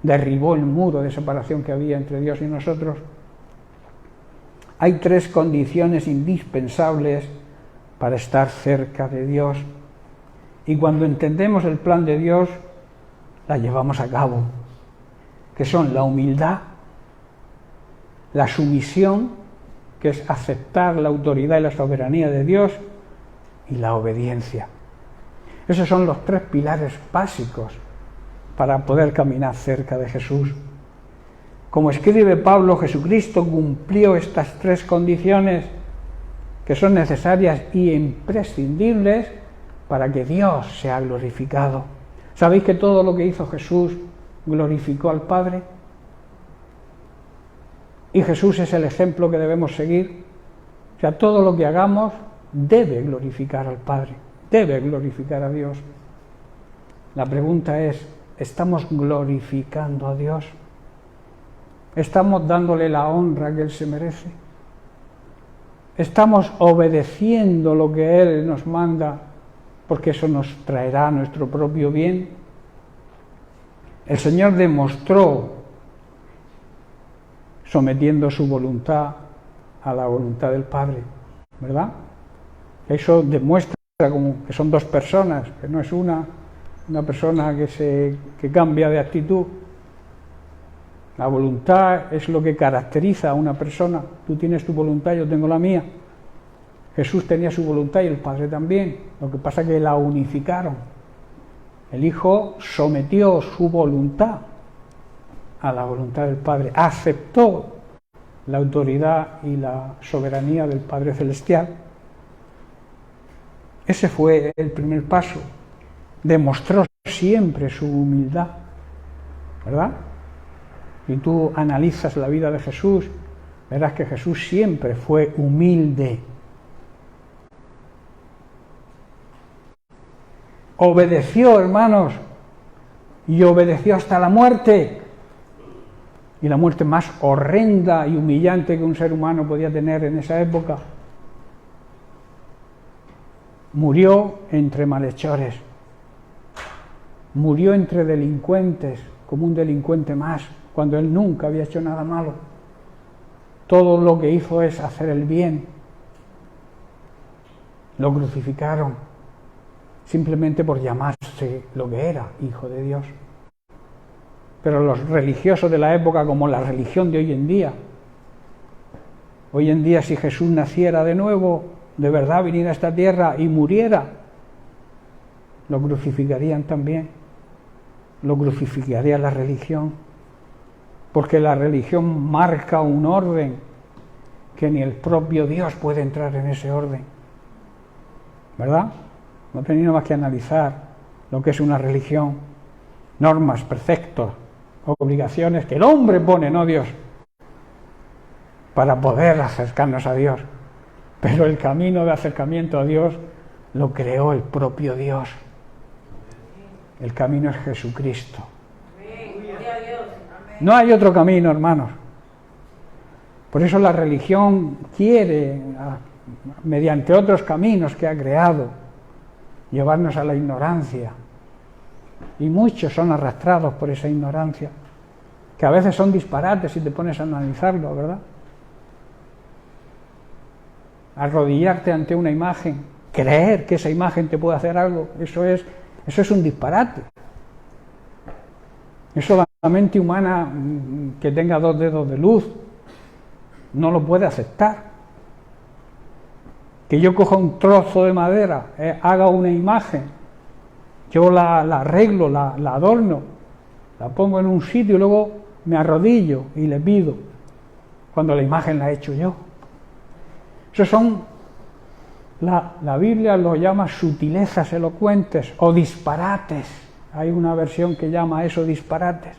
Derribó el muro de separación que había entre Dios y nosotros. Hay 3 condiciones indispensables para estar cerca de Dios. Y cuando entendemos el plan de Dios, la llevamos a cabo, que son la humildad, la sumisión, que es aceptar la autoridad y la soberanía de Dios, y la obediencia. Esos son los 3 pilares básicos para poder caminar cerca de Jesús. Como escribe Pablo, Jesucristo cumplió estas 3 condiciones que son necesarias y imprescindibles para que Dios sea glorificado. ¿Sabéis que todo lo que hizo Jesús glorificó al Padre? Y Jesús es el ejemplo que debemos seguir. O sea, todo lo que hagamos debe glorificar al Padre, debe glorificar a Dios. La pregunta es, ¿estamos glorificando a Dios? ¿Estamos dándole la honra que Él se merece? ¿Estamos obedeciendo lo que Él nos manda porque eso nos traerá nuestro propio bien? El Señor demostró, sometiendo su voluntad a la voluntad del Padre, ¿verdad? Eso demuestra como que son 2 personas, que no es una persona que cambia de actitud. La voluntad es lo que caracteriza a una persona. Tú tienes tu voluntad, yo tengo la mía. Jesús tenía su voluntad y el Padre también. Lo que pasa es que la unificaron. El Hijo sometió su voluntad a la voluntad del Padre. Aceptó la autoridad y la soberanía del Padre Celestial. Ese fue el primer paso. Demostró siempre su humildad, ¿verdad? Y tú analizas la vida de Jesús, verás que Jesús siempre fue humilde. Obedeció, hermanos, y obedeció hasta la muerte. Y la muerte más horrenda y humillante que un ser humano podía tener en esa época. Murió entre malhechores. murió entre delincuentes, como un delincuente más, cuando él nunca había hecho nada malo. Todo lo que hizo es hacer el bien. Lo crucificaron simplemente por llamarse lo que era, Hijo de Dios. Pero los religiosos de la época, como la religión de hoy en día si Jesús naciera de nuevo, de verdad viniera a esta tierra y muriera, lo crucificarían también. Lo crucificaría la religión, porque la religión marca un orden que ni el propio Dios puede entrar en ese orden, ¿verdad? No he tenido más que analizar lo que es una religión, normas, preceptos, obligaciones que el hombre pone, no Dios, para poder acercarnos a Dios, pero el camino de acercamiento a Dios lo creó el propio Dios. El camino es Jesucristo. No hay otro camino, hermanos. Por eso la religión quiere, mediante otros caminos que ha creado, llevarnos a la ignorancia. Y muchos son arrastrados por esa ignorancia, que a veces son disparates si te pones a analizarlo, ¿verdad? Arrodillarte ante una imagen, creer que esa imagen te puede hacer algo, eso es un disparate. Eso la mente humana que tenga 2 dedos de luz no lo puede aceptar. Que yo coja un trozo de madera, haga una imagen, yo la arreglo, la adorno, la pongo en un sitio y luego me arrodillo y le pido, cuando la imagen la he hecho yo. Esos son, la Biblia lo llama sutilezas elocuentes o disparates. Hay una versión que llama eso disparates.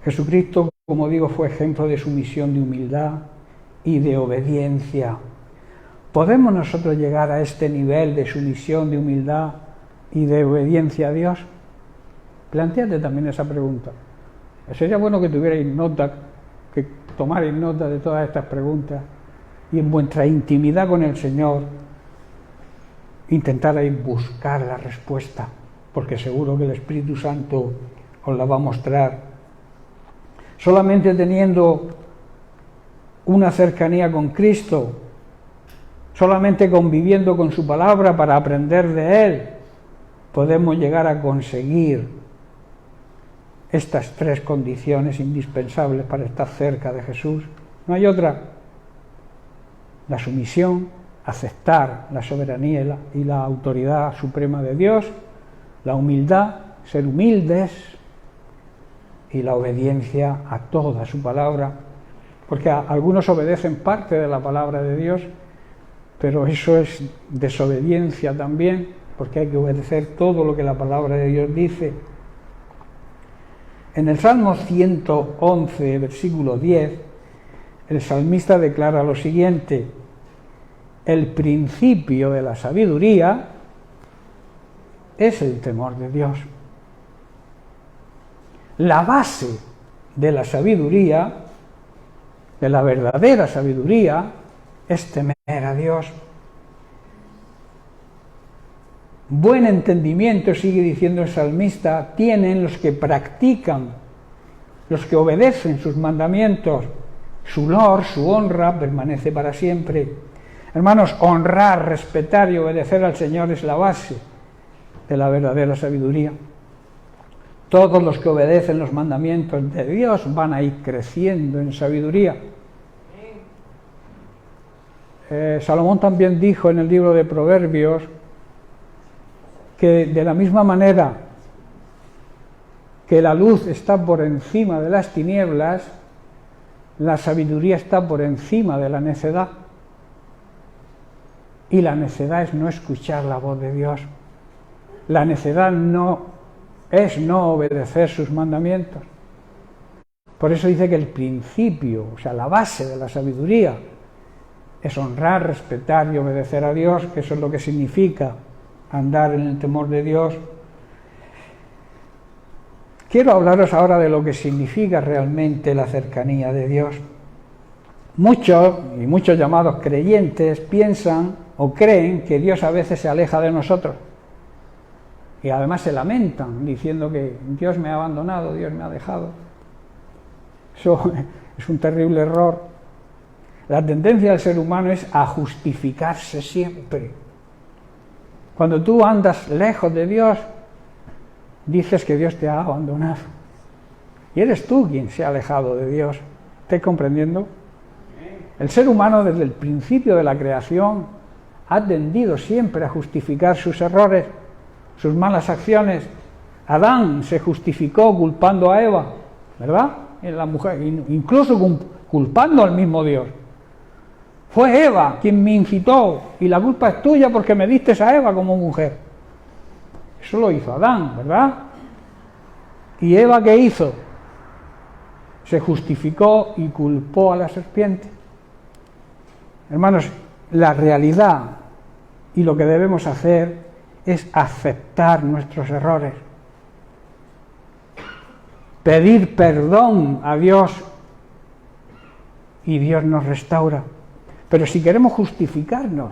Jesucristo, como digo, fue ejemplo de sumisión, de humildad y de obediencia. ¿Podemos nosotros llegar a este nivel de sumisión, de humildad y de obediencia a Dios? Plantéate también esa pregunta. Sería bueno que tuvierais nota, que tomarais nota de todas estas preguntas y en vuestra intimidad con el Señor intentarais buscar la respuesta, porque seguro que el Espíritu Santo os la va a mostrar. Solamente teniendo una cercanía con Cristo, solamente conviviendo con su palabra para aprender de Él, podemos llegar a conseguir estas 3 condiciones indispensables para estar cerca de Jesús. No hay otra. La sumisión, aceptar la soberanía y la autoridad suprema de Dios, la humildad, ser humildes, y la obediencia a toda su palabra, porque algunos obedecen parte de la palabra de Dios, pero eso es desobediencia también, porque hay que obedecer todo lo que la palabra de Dios dice. En el Salmo 111, versículo 10, el salmista declara lo siguiente: el principio de la sabiduría es el temor de Dios. La base de la sabiduría, de la verdadera sabiduría, es temer a Dios. Buen entendimiento, sigue diciendo el salmista, tienen los que practican, los que obedecen sus mandamientos. Su loor, su honra permanece para siempre. Hermanos, honrar, respetar y obedecer al Señor es la base de la verdadera sabiduría. Todos los que obedecen los mandamientos de Dios van a ir creciendo en sabiduría. Salomón también dijo en el libro de Proverbios que de la misma manera que la luz está por encima de las tinieblas, la sabiduría está por encima de la necedad. Y la necedad es no escuchar la voz de Dios. La necedad es no obedecer sus mandamientos. Por eso dice que el principio, o sea, la base de la sabiduría, es honrar, respetar y obedecer a Dios, que eso es lo que significa andar en el temor de Dios. Quiero hablaros ahora de lo que significa realmente la cercanía de Dios. Muchos llamados creyentes piensan o creen que Dios a veces se aleja de nosotros. Y además se lamentan diciendo que Dios me ha abandonado, Dios me ha dejado. Eso es un terrible error. La tendencia del ser humano es a justificarse siempre. Cuando tú andas lejos de Dios, dices que Dios te ha abandonado. Y eres tú quien se ha alejado de Dios. ¿Estás comprendiendo? El ser humano desde el principio de la creación ha tendido siempre a justificar sus errores, sus malas acciones. Adán se justificó culpando a Eva, ¿verdad? En la mujer, incluso culpando al mismo Dios. Fue Eva quien me incitó y la culpa es tuya porque me diste a Eva como mujer. Eso lo hizo Adán, ¿verdad? ¿Y Eva qué hizo? Se justificó y culpó a la serpiente. Hermanos, la realidad y lo que debemos hacer es aceptar nuestros errores, pedir perdón a Dios y Dios nos restaura. Pero si queremos justificarnos,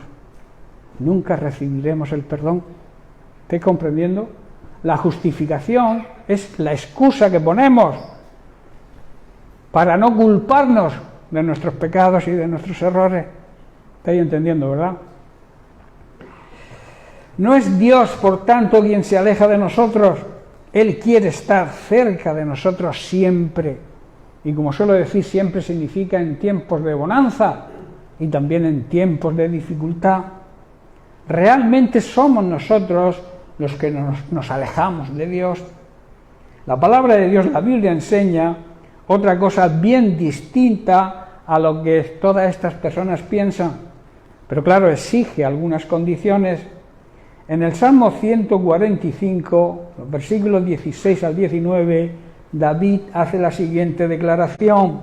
nunca recibiremos el perdón. ¿Estáis comprendiendo? La justificación es la excusa que ponemos para no culparnos de nuestros pecados y de nuestros errores. ¿Estáis entendiendo, verdad? No es Dios, por tanto, quien se aleja de nosotros. Él quiere estar cerca de nosotros siempre. Y como suelo decir, siempre significa en tiempos de bonanza y también en tiempos de dificultad. Realmente somos nosotros los que nos alejamos de Dios. La palabra de Dios, la Biblia, enseña otra cosa bien distinta a lo que todas estas personas piensan, pero claro, exige algunas condiciones. En el Salmo 145, los versículos 16 al 19, David hace la siguiente declaración.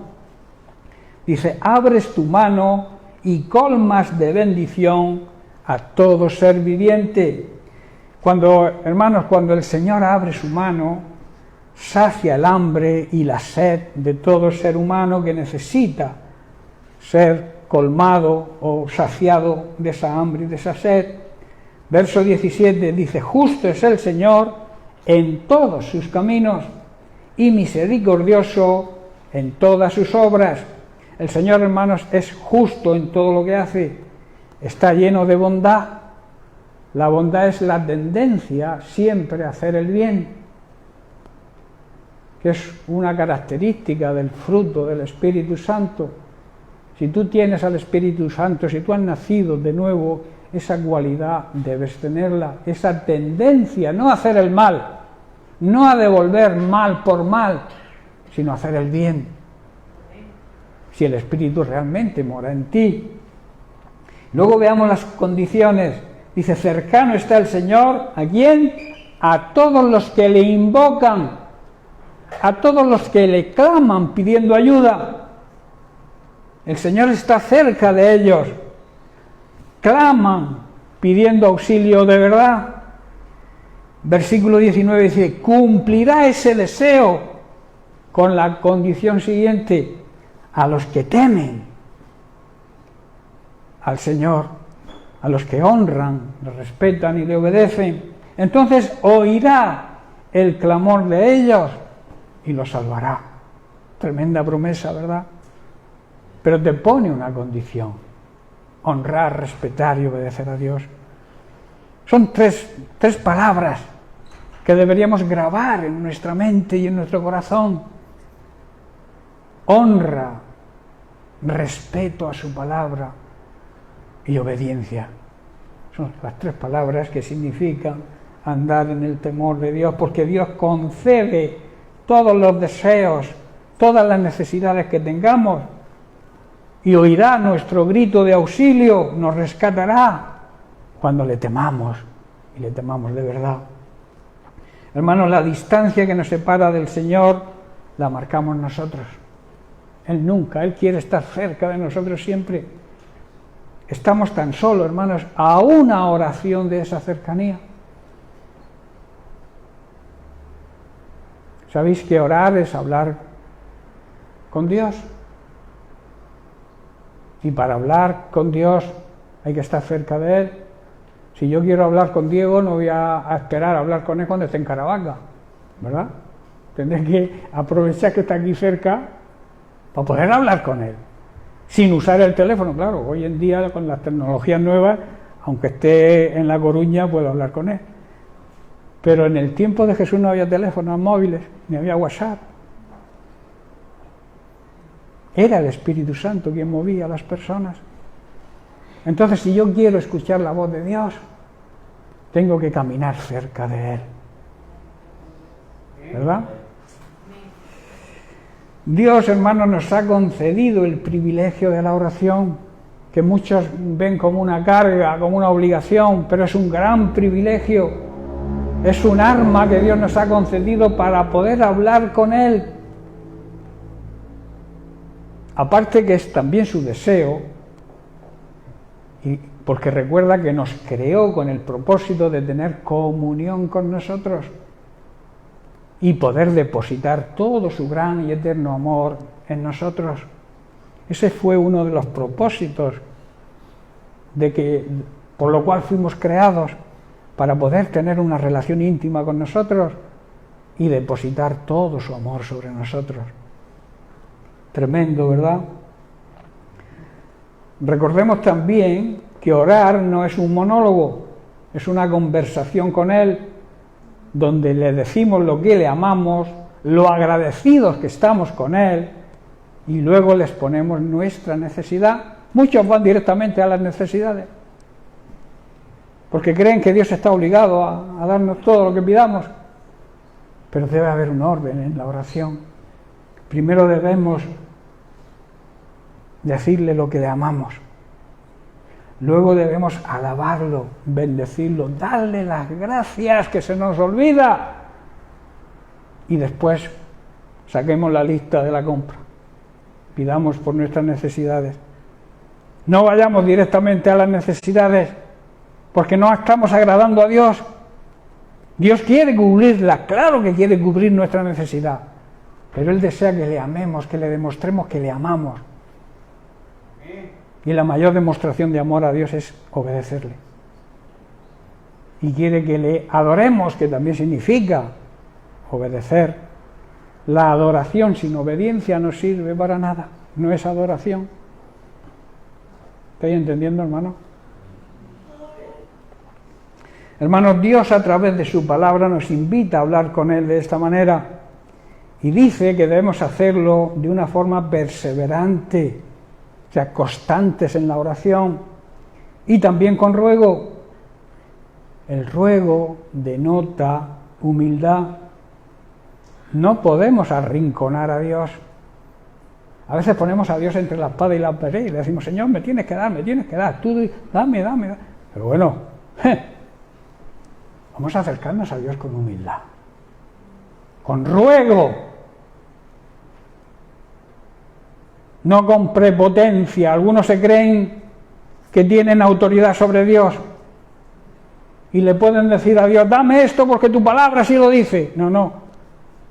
Dice: abres tu mano y colmas de bendición a todo ser viviente. Hermanos, cuando el Señor abre su mano, sacia el hambre y la sed de todo ser humano que necesita ser colmado o saciado de esa hambre y de esa sed. Verso 17 dice: justo es el Señor en todos sus caminos y misericordioso en todas sus obras. El Señor, hermanos, es justo en todo lo que hace. Está lleno de bondad. La bondad es la tendencia siempre a hacer el bien, que es una característica del fruto del Espíritu Santo. Si tú tienes al Espíritu Santo, si tú has nacido de nuevo, esa cualidad debes tenerla, esa tendencia, no a hacer el mal, no a devolver mal por mal, sino a hacer el bien. Si el Espíritu realmente mora en ti. Luego veamos las condiciones. Dice: cercano está el Señor, ¿a quién? A todos los que le invocan, a todos los que le claman pidiendo ayuda. El Señor está cerca de ellos. Claman pidiendo auxilio de verdad. Versículo 19 dice: cumplirá ese deseo con la condición siguiente: a los que temen al Señor, a los que honran, le respetan y le obedecen. Entonces oirá el clamor de ellos y los salvará. Tremenda promesa, ¿verdad? Pero te pone una condición: honrar, respetar y obedecer a Dios. Son tres palabras que deberíamos grabar en nuestra mente y en nuestro corazón: honra, respeto a su palabra y obediencia. Son las tres palabras que significan andar en el temor de Dios, porque Dios concede todos los deseos, todas las necesidades que tengamos, y oirá nuestro grito de auxilio, nos rescatará cuando le temamos, y le temamos de verdad. Hermanos, la distancia que nos separa del Señor la marcamos nosotros. Él quiere estar cerca de nosotros siempre. Estamos tan solo, hermanos, a una oración de esa cercanía. ¿Sabéis que orar es hablar con Dios? Y para hablar con Dios hay que estar cerca de Él. Si yo quiero hablar con Diego, no voy a esperar a hablar con él cuando esté en Caravaca, ¿verdad? Tendré que aprovechar que está aquí cerca para poder hablar con él, sin usar el teléfono. Claro, hoy en día con las tecnologías nuevas, aunque esté en La Coruña, puedo hablar con él. Pero en el tiempo de Jesús no había teléfonos móviles, ni había WhatsApp. Era el Espíritu Santo quien movía a las personas. Entonces, si yo quiero escuchar la voz de Dios, tengo que caminar cerca de Él. ¿Verdad? Dios, hermanos, nos ha concedido el privilegio de la oración, que muchos ven como una carga, como una obligación, pero es un gran privilegio. Es un arma que Dios nos ha concedido para poder hablar con Él. Aparte que es también su deseo, y porque recuerda que nos creó con el propósito de tener comunión con nosotros y poder depositar todo su gran y eterno amor en nosotros. Ese fue uno de los propósitos por lo cual fuimos creados, para poder tener una relación íntima con nosotros y depositar todo su amor sobre nosotros. Tremendo, ¿verdad? Recordemos también que orar no es un monólogo, es una conversación con Él, donde le decimos lo que le amamos, lo agradecidos que estamos con Él, y luego les ponemos nuestra necesidad. Muchos van directamente a las necesidades, porque creen que Dios está obligado a darnos todo lo que pidamos, pero debe haber un orden en la oración. Primero debemos decirle lo que le amamos, luego debemos alabarlo, bendecirlo, darle las gracias, que se nos olvida, y después saquemos la lista de la compra, pidamos por nuestras necesidades. No vayamos directamente a las necesidades, porque no estamos agradando a Dios. Dios quiere cubrirla, claro que quiere cubrir nuestra necesidad, pero Él desea que le amemos, que le demostremos que le amamos. Y la mayor demostración de amor a Dios es obedecerle. Y quiere que le adoremos, que también significa obedecer. La adoración sin obediencia no sirve para nada, no es adoración. ¿Estáis entendiendo, hermano? Hermanos, Dios a través de su palabra nos invita a hablar con Él de esta manera y dice que debemos hacerlo de una forma perseverante, o sea, constantes en la oración, y también con ruego. El ruego denota humildad. No podemos arrinconar a Dios. A veces ponemos a Dios entre la espada y la pared y le decimos: Señor, me tienes que dar, tú dame. Pero bueno, vamos a acercarnos a Dios con humildad, con ruego, no con prepotencia. Algunos se creen que tienen autoridad sobre Dios y le pueden decir a Dios: dame esto porque tu palabra sí lo dice. No,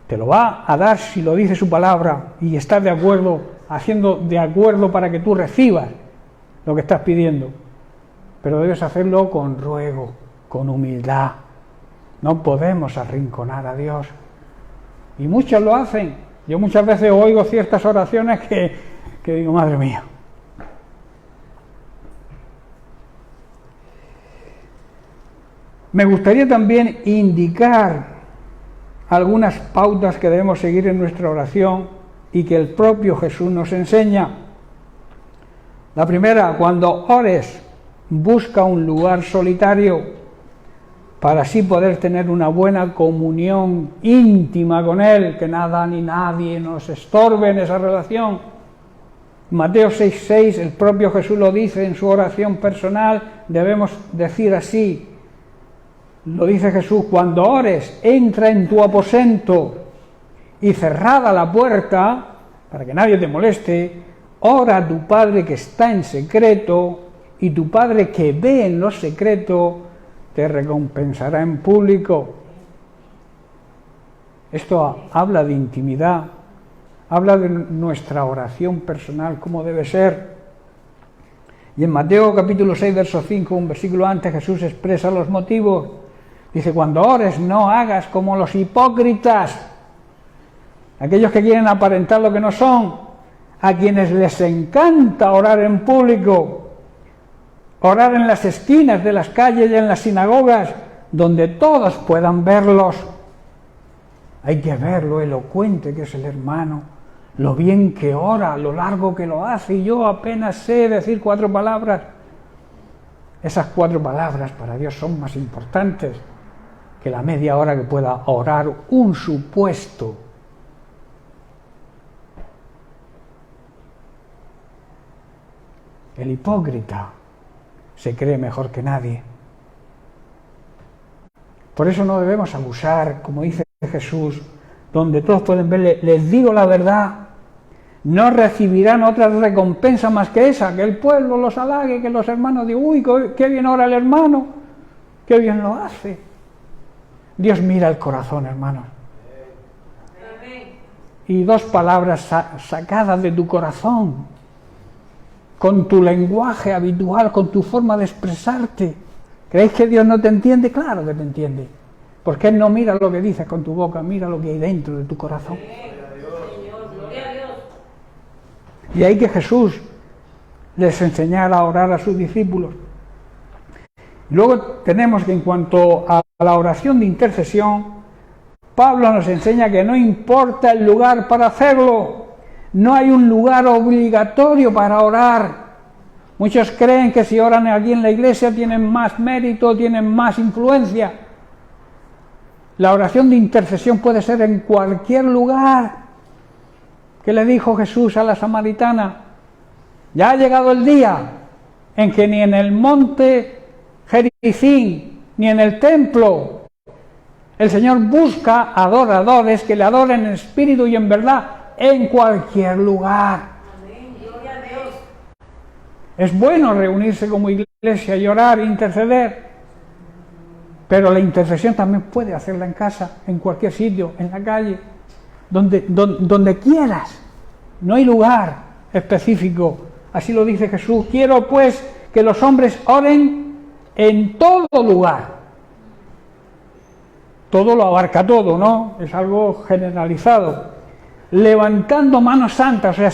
te lo va a dar si lo dice su palabra y estás de acuerdo, haciendo de acuerdo para que tú recibas lo que estás pidiendo. Pero debes hacerlo con ruego, con humildad. No podemos arrinconar a Dios. Y muchos lo hacen. Yo muchas veces oigo ciertas oraciones que digo: madre mía. Me gustaría también indicar algunas pautas que debemos seguir en nuestra oración y que el propio Jesús nos enseña. La primera: cuando ores, busca un lugar solitario para así poder tener una buena comunión íntima con Él, que nada ni nadie nos estorbe en esa relación. Mateo 6:6, el propio Jesús lo dice en su oración personal, debemos decir así. Lo dice Jesús: cuando ores, entra en tu aposento y cerrada la puerta, para que nadie te moleste, ora a tu Padre que está en secreto, y tu Padre que ve en lo secreto te recompensará en público. Esto habla de intimidad, habla de nuestra oración personal, cómo debe ser. Y en Mateo capítulo 6, verso 5, un versículo antes, Jesús expresa los motivos. Dice, cuando ores no hagas como los hipócritas, aquellos que quieren aparentar lo que no son, a quienes les encanta orar en público, orar en las esquinas de las calles y en las sinagogas, donde todos puedan verlos. Hay que ver lo elocuente que es el hermano, lo bien que ora, lo largo que lo hace, y yo apenas sé decir 4 palabras. Esas 4 palabras para Dios son más importantes que la media hora que pueda orar un supuesto. El hipócrita se cree mejor que nadie. Por eso no debemos abusar, como dice Jesús, donde todos pueden verle. Les digo la verdad, no recibirán otra recompensa más que esa, que el pueblo los halague, que los hermanos digan, uy, qué bien ora el hermano, qué bien lo hace. Dios mira el corazón, hermanos. Y 2 palabras sacadas de tu corazón, con tu lenguaje habitual, con tu forma de expresarte. ¿Creéis que Dios no te entiende? Claro que te entiende. Porque Él no mira lo que dices con tu boca, mira lo que hay dentro de tu corazón. Y ahí que Jesús les enseñara a orar a sus discípulos. Luego tenemos que en cuanto a la oración de intercesión, Pablo nos enseña que no importa el lugar para hacerlo, no hay un lugar obligatorio para orar. Muchos creen que si oran aquí en la iglesia tienen más mérito, tienen más influencia. La oración de intercesión puede ser en cualquier lugar. ¿Qué le dijo Jesús a la samaritana? Ya ha llegado el día en que ni en el monte Gerizim, ni en el templo, el Señor busca adoradores que le adoren en espíritu y en verdad, en cualquier lugar. Amén. Gloria a Dios. Es bueno reunirse como iglesia y orar, interceder, pero la intercesión también puede hacerla en casa, en cualquier sitio, en la calle, donde quieras. No hay lugar específico. Así lo dice Jesús. Quiero pues que los hombres oren en todo lugar. Todo lo abarca todo, ¿no? Es algo generalizado. Levantando manos santas, o sea,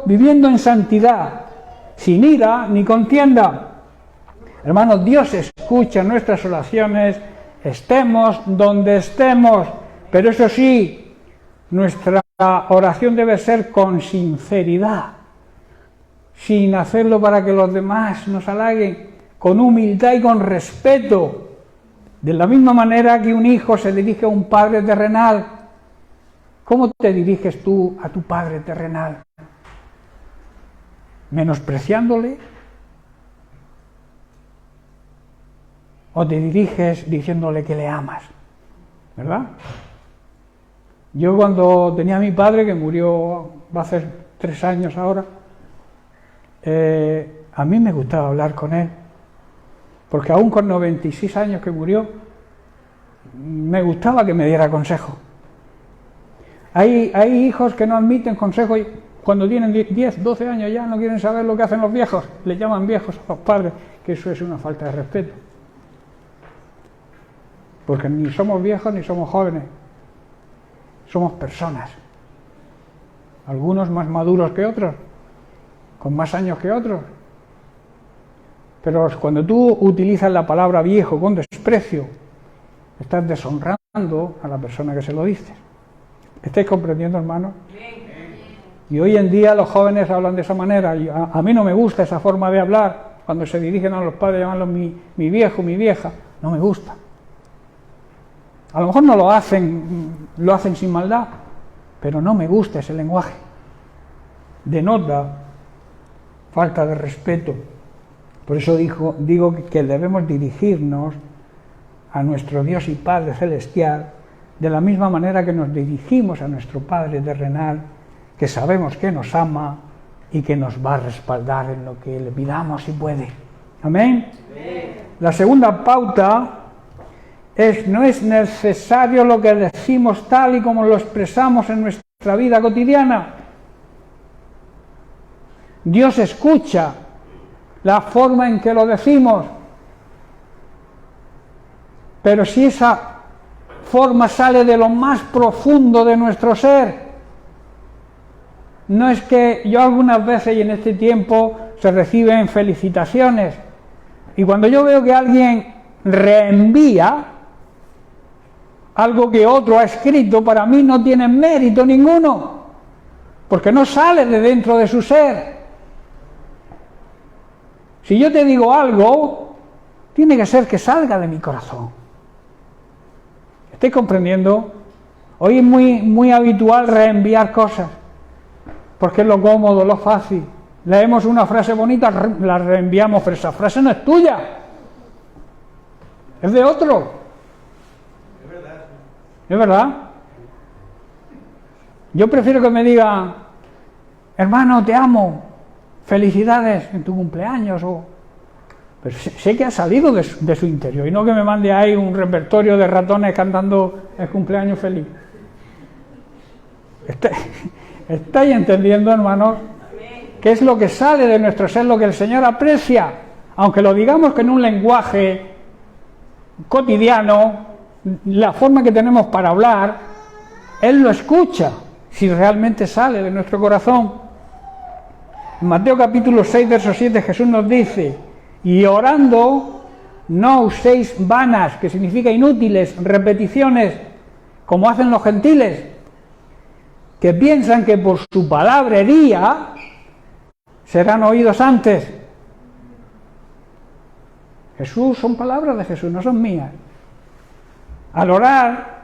viviendo en santidad, sin ira ni contienda. Hermanos, Dios escucha nuestras oraciones, estemos donde estemos, pero eso sí, nuestra oración debe ser con sinceridad, sin hacerlo para que los demás nos halaguen, con humildad y con respeto, de la misma manera que un hijo se dirige a un padre terrenal. ¿Cómo te diriges tú a tu padre terrenal? ¿Menospreciándole? ¿O te diriges diciéndole que le amas? ¿Verdad? Yo cuando tenía a mi padre, que murió, va a hacer 3 años ahora, a mí me gustaba hablar con él, porque aún con 96 años que murió, me gustaba que me diera consejo. Hay hijos que no admiten consejo y cuando tienen 10, 12 años ya no quieren saber lo que hacen los viejos, le llaman viejos a los padres, que eso es una falta de respeto. Porque ni somos viejos ni somos jóvenes, somos personas. Algunos más maduros que otros, con más años que otros. Pero cuando tú utilizas la palabra viejo con desprecio, estás deshonrando a la persona que se lo dice. ¿Estáis comprendiendo, hermanos? Y hoy en día los jóvenes hablan de esa manera. Y a mí no me gusta esa forma de hablar. Cuando se dirigen a los padres, llamarlos mi viejo, mi vieja. No me gusta. A lo mejor no lo hacen sin maldad, pero no me gusta ese lenguaje. Denota falta de respeto. Por eso digo que debemos dirigirnos a nuestro Dios y Padre Celestial de la misma manera que nos dirigimos a nuestro Padre terrenal, que sabemos que nos ama y que nos va a respaldar en lo que le pidamos si puede. ¿Amén? La segunda pauta no es necesario lo que decimos tal y como lo expresamos en nuestra vida cotidiana. Dios escucha la forma en que lo decimos. Pero si esa forma sale de lo más profundo de nuestro ser, no es que yo algunas veces y en este tiempo se reciben felicitaciones, y cuando yo veo que alguien reenvía algo que otro ha escrito, para mí no tiene mérito ninguno, porque no sale de dentro de su ser. Si yo te digo algo, tiene que ser que salga de mi corazón. ¿Estoy comprendiendo? Hoy es muy habitual reenviar cosas, porque es lo cómodo, lo fácil. Leemos una frase bonita, la reenviamos, pero esa frase no es tuya, es de otro. ¿Es verdad? Yo prefiero que me diga, hermano, te amo, felicidades en tu cumpleaños, pero sé que ha salido de su interior, y no que me mande ahí un repertorio de ratones cantando el cumpleaños feliz. ¿Estáis entendiendo, hermanos? ¿Qué es lo que sale de nuestro ser, lo que el Señor aprecia? Aunque lo digamos que en un lenguaje cotidiano, la forma que tenemos para hablar, Él lo escucha, si realmente sale de nuestro corazón. En Mateo capítulo 6, verso 7, Jesús nos dice, y orando, no uséis vanas, que significa inútiles, repeticiones, como hacen los gentiles, que piensan que por su palabrería serán oídos antes. Jesús, son palabras de Jesús, no son mías. Al orar,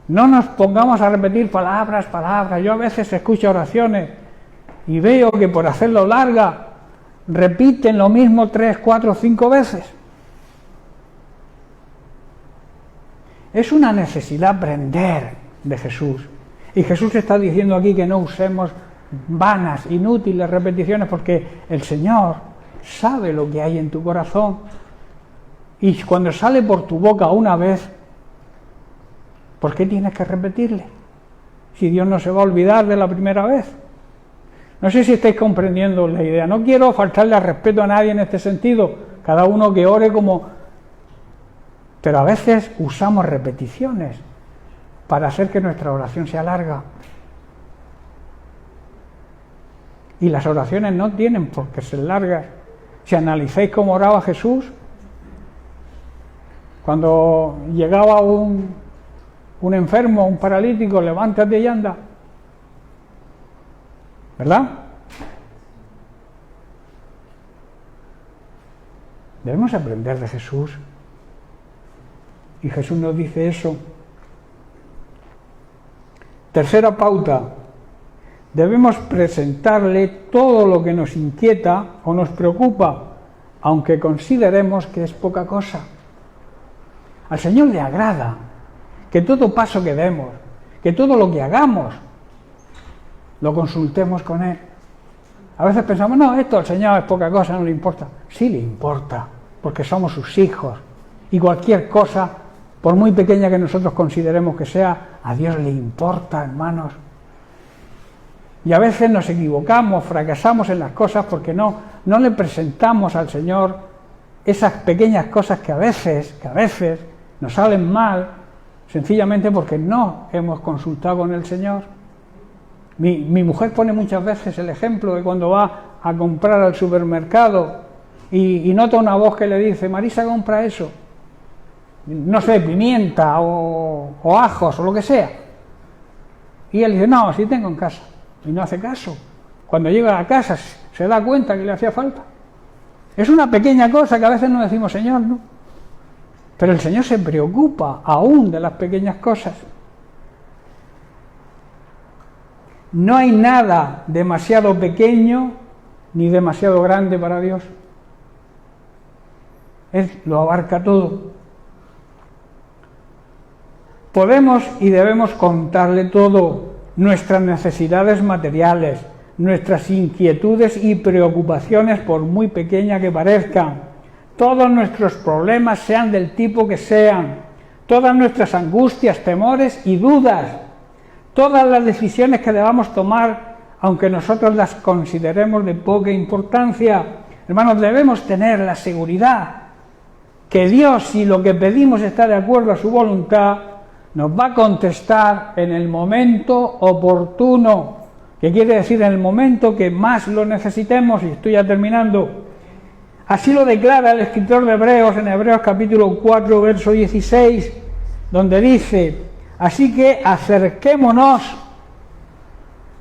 no nos pongamos a repetir palabras. Yo a veces escucho oraciones y veo que por hacerlo larga, repiten lo mismo 3, 4, 5 veces. Es una necesidad aprender de Jesús. Y Jesús está diciendo aquí que no usemos vanas, inútiles repeticiones, porque el Señor sabe lo que hay en tu corazón. Y cuando sale por tu boca una vez, ¿por qué tienes que repetirle? Si Dios no se va a olvidar de la primera vez. No sé si estáis comprendiendo la idea. No quiero faltarle al respeto a nadie en este sentido. Cada uno que ore como... Pero a veces usamos repeticiones para hacer que nuestra oración sea larga. Y las oraciones no tienen por qué ser largas. Si analizáis cómo oraba Jesús, cuando llegaba un enfermo, un paralítico, levántate y anda. ¿Verdad? Debemos aprender de Jesús. Y Jesús nos dice eso. Tercera pauta. Debemos presentarle todo lo que nos inquieta o nos preocupa, aunque consideremos que es poca cosa. Al Señor le agrada que todo paso que demos, que todo lo que hagamos, lo consultemos con Él. A veces pensamos, no, esto al Señor es poca cosa, no le importa. Sí le importa, porque somos sus hijos. Y cualquier cosa, por muy pequeña que nosotros consideremos que sea, a Dios le importa, hermanos. Y a veces nos equivocamos, fracasamos en las cosas porque no le presentamos al Señor esas pequeñas cosas que a veces nos salen mal, sencillamente porque no hemos consultado con el Señor. Mi mujer pone muchas veces el ejemplo de cuando va a comprar al supermercado y nota una voz que le dice, Marisa, compra eso. No sé, pimienta o ajos o lo que sea. Y él dice, no, sí tengo en casa. Y no hace caso. Cuando llega a casa se da cuenta que le hacía falta. Es una pequeña cosa que a veces no decimos, Señor, ¿no? Pero el Señor se preocupa aún de las pequeñas cosas. No hay nada demasiado pequeño ni demasiado grande para Dios. Él lo abarca todo. Podemos y debemos contarle todo, nuestras necesidades materiales, nuestras inquietudes y preocupaciones, por muy pequeñas que parezcan, todos nuestros problemas, sean del tipo que sean, todas nuestras angustias, temores y dudas, todas las decisiones que debamos tomar, aunque nosotros las consideremos de poca importancia, Hermanos, debemos tener la seguridad que Dios, si lo que pedimos está de acuerdo a su voluntad, nos va a contestar en el momento oportuno, que quiere decir en el momento que más lo necesitemos, y estoy ya terminando. Así lo declara el escritor de Hebreos en Hebreos capítulo 4, verso 16, donde dice: así que acerquémonos.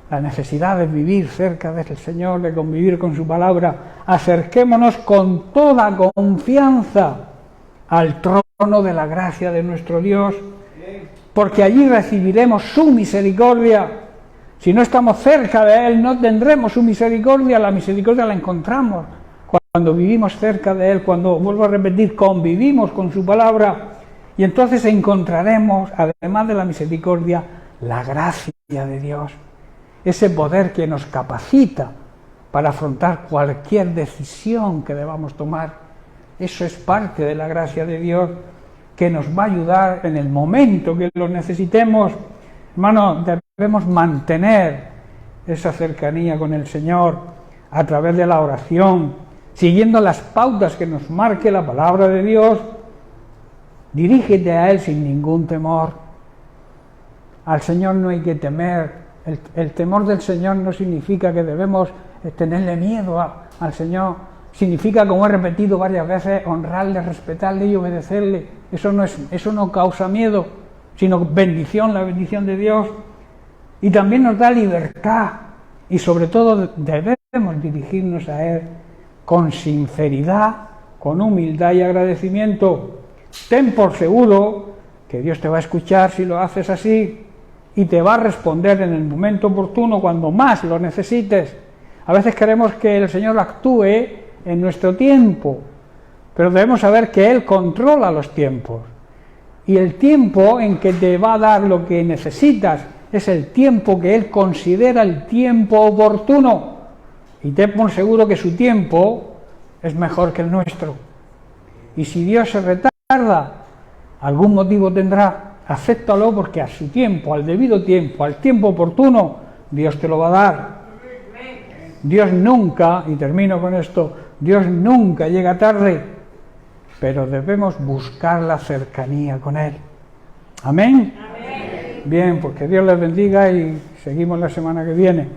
La necesidad de vivir cerca del Señor, de convivir con su palabra, acerquémonos con toda confianza al trono de la gracia de nuestro Dios, porque allí recibiremos su misericordia. Si no estamos cerca de Él, no tendremos su misericordia. La misericordia la encontramos cuando vivimos cerca de Él, cuando, vuelvo a repetir, convivimos con su palabra, y entonces encontraremos, además de la misericordia, la gracia de Dios, ese poder que nos capacita para afrontar cualquier decisión que debamos tomar. Eso es parte de la gracia de Dios, que nos va a ayudar en el momento que lo necesitemos. Hermano, debemos mantener esa cercanía con el Señor a través de la oración, siguiendo las pautas que nos marque la palabra de Dios. Dirígete a Él sin ningún temor. Al Señor no hay que temer. El temor del Señor no significa que debemos tenerle miedo al Señor. Significa, como he repetido varias veces, honrarle, respetarle y obedecerle. Eso no causa miedo, sino bendición, la bendición de Dios. Y también nos da libertad. Y sobre todo debemos dirigirnos a Él con sinceridad, con humildad y agradecimiento. Ten por seguro que Dios te va a escuchar si lo haces así, y te va a responder en el momento oportuno, cuando más lo necesites. A veces queremos que el Señor actúe en nuestro tiempo, pero debemos saber que Él controla los tiempos, y el tiempo en que te va a dar lo que necesitas es el tiempo que Él considera el tiempo oportuno, y ten por seguro que su tiempo es mejor que el nuestro. Y si Dios se retarda, algún motivo tendrá. Acéptalo, porque a su tiempo, al debido tiempo, al tiempo oportuno, Dios te lo va a dar. Dios nunca, y termino con esto, Dios nunca llega tarde, pero debemos buscar la cercanía con Él. ¿Amén? Amén. Bien, pues que Dios les bendiga y seguimos la semana que viene.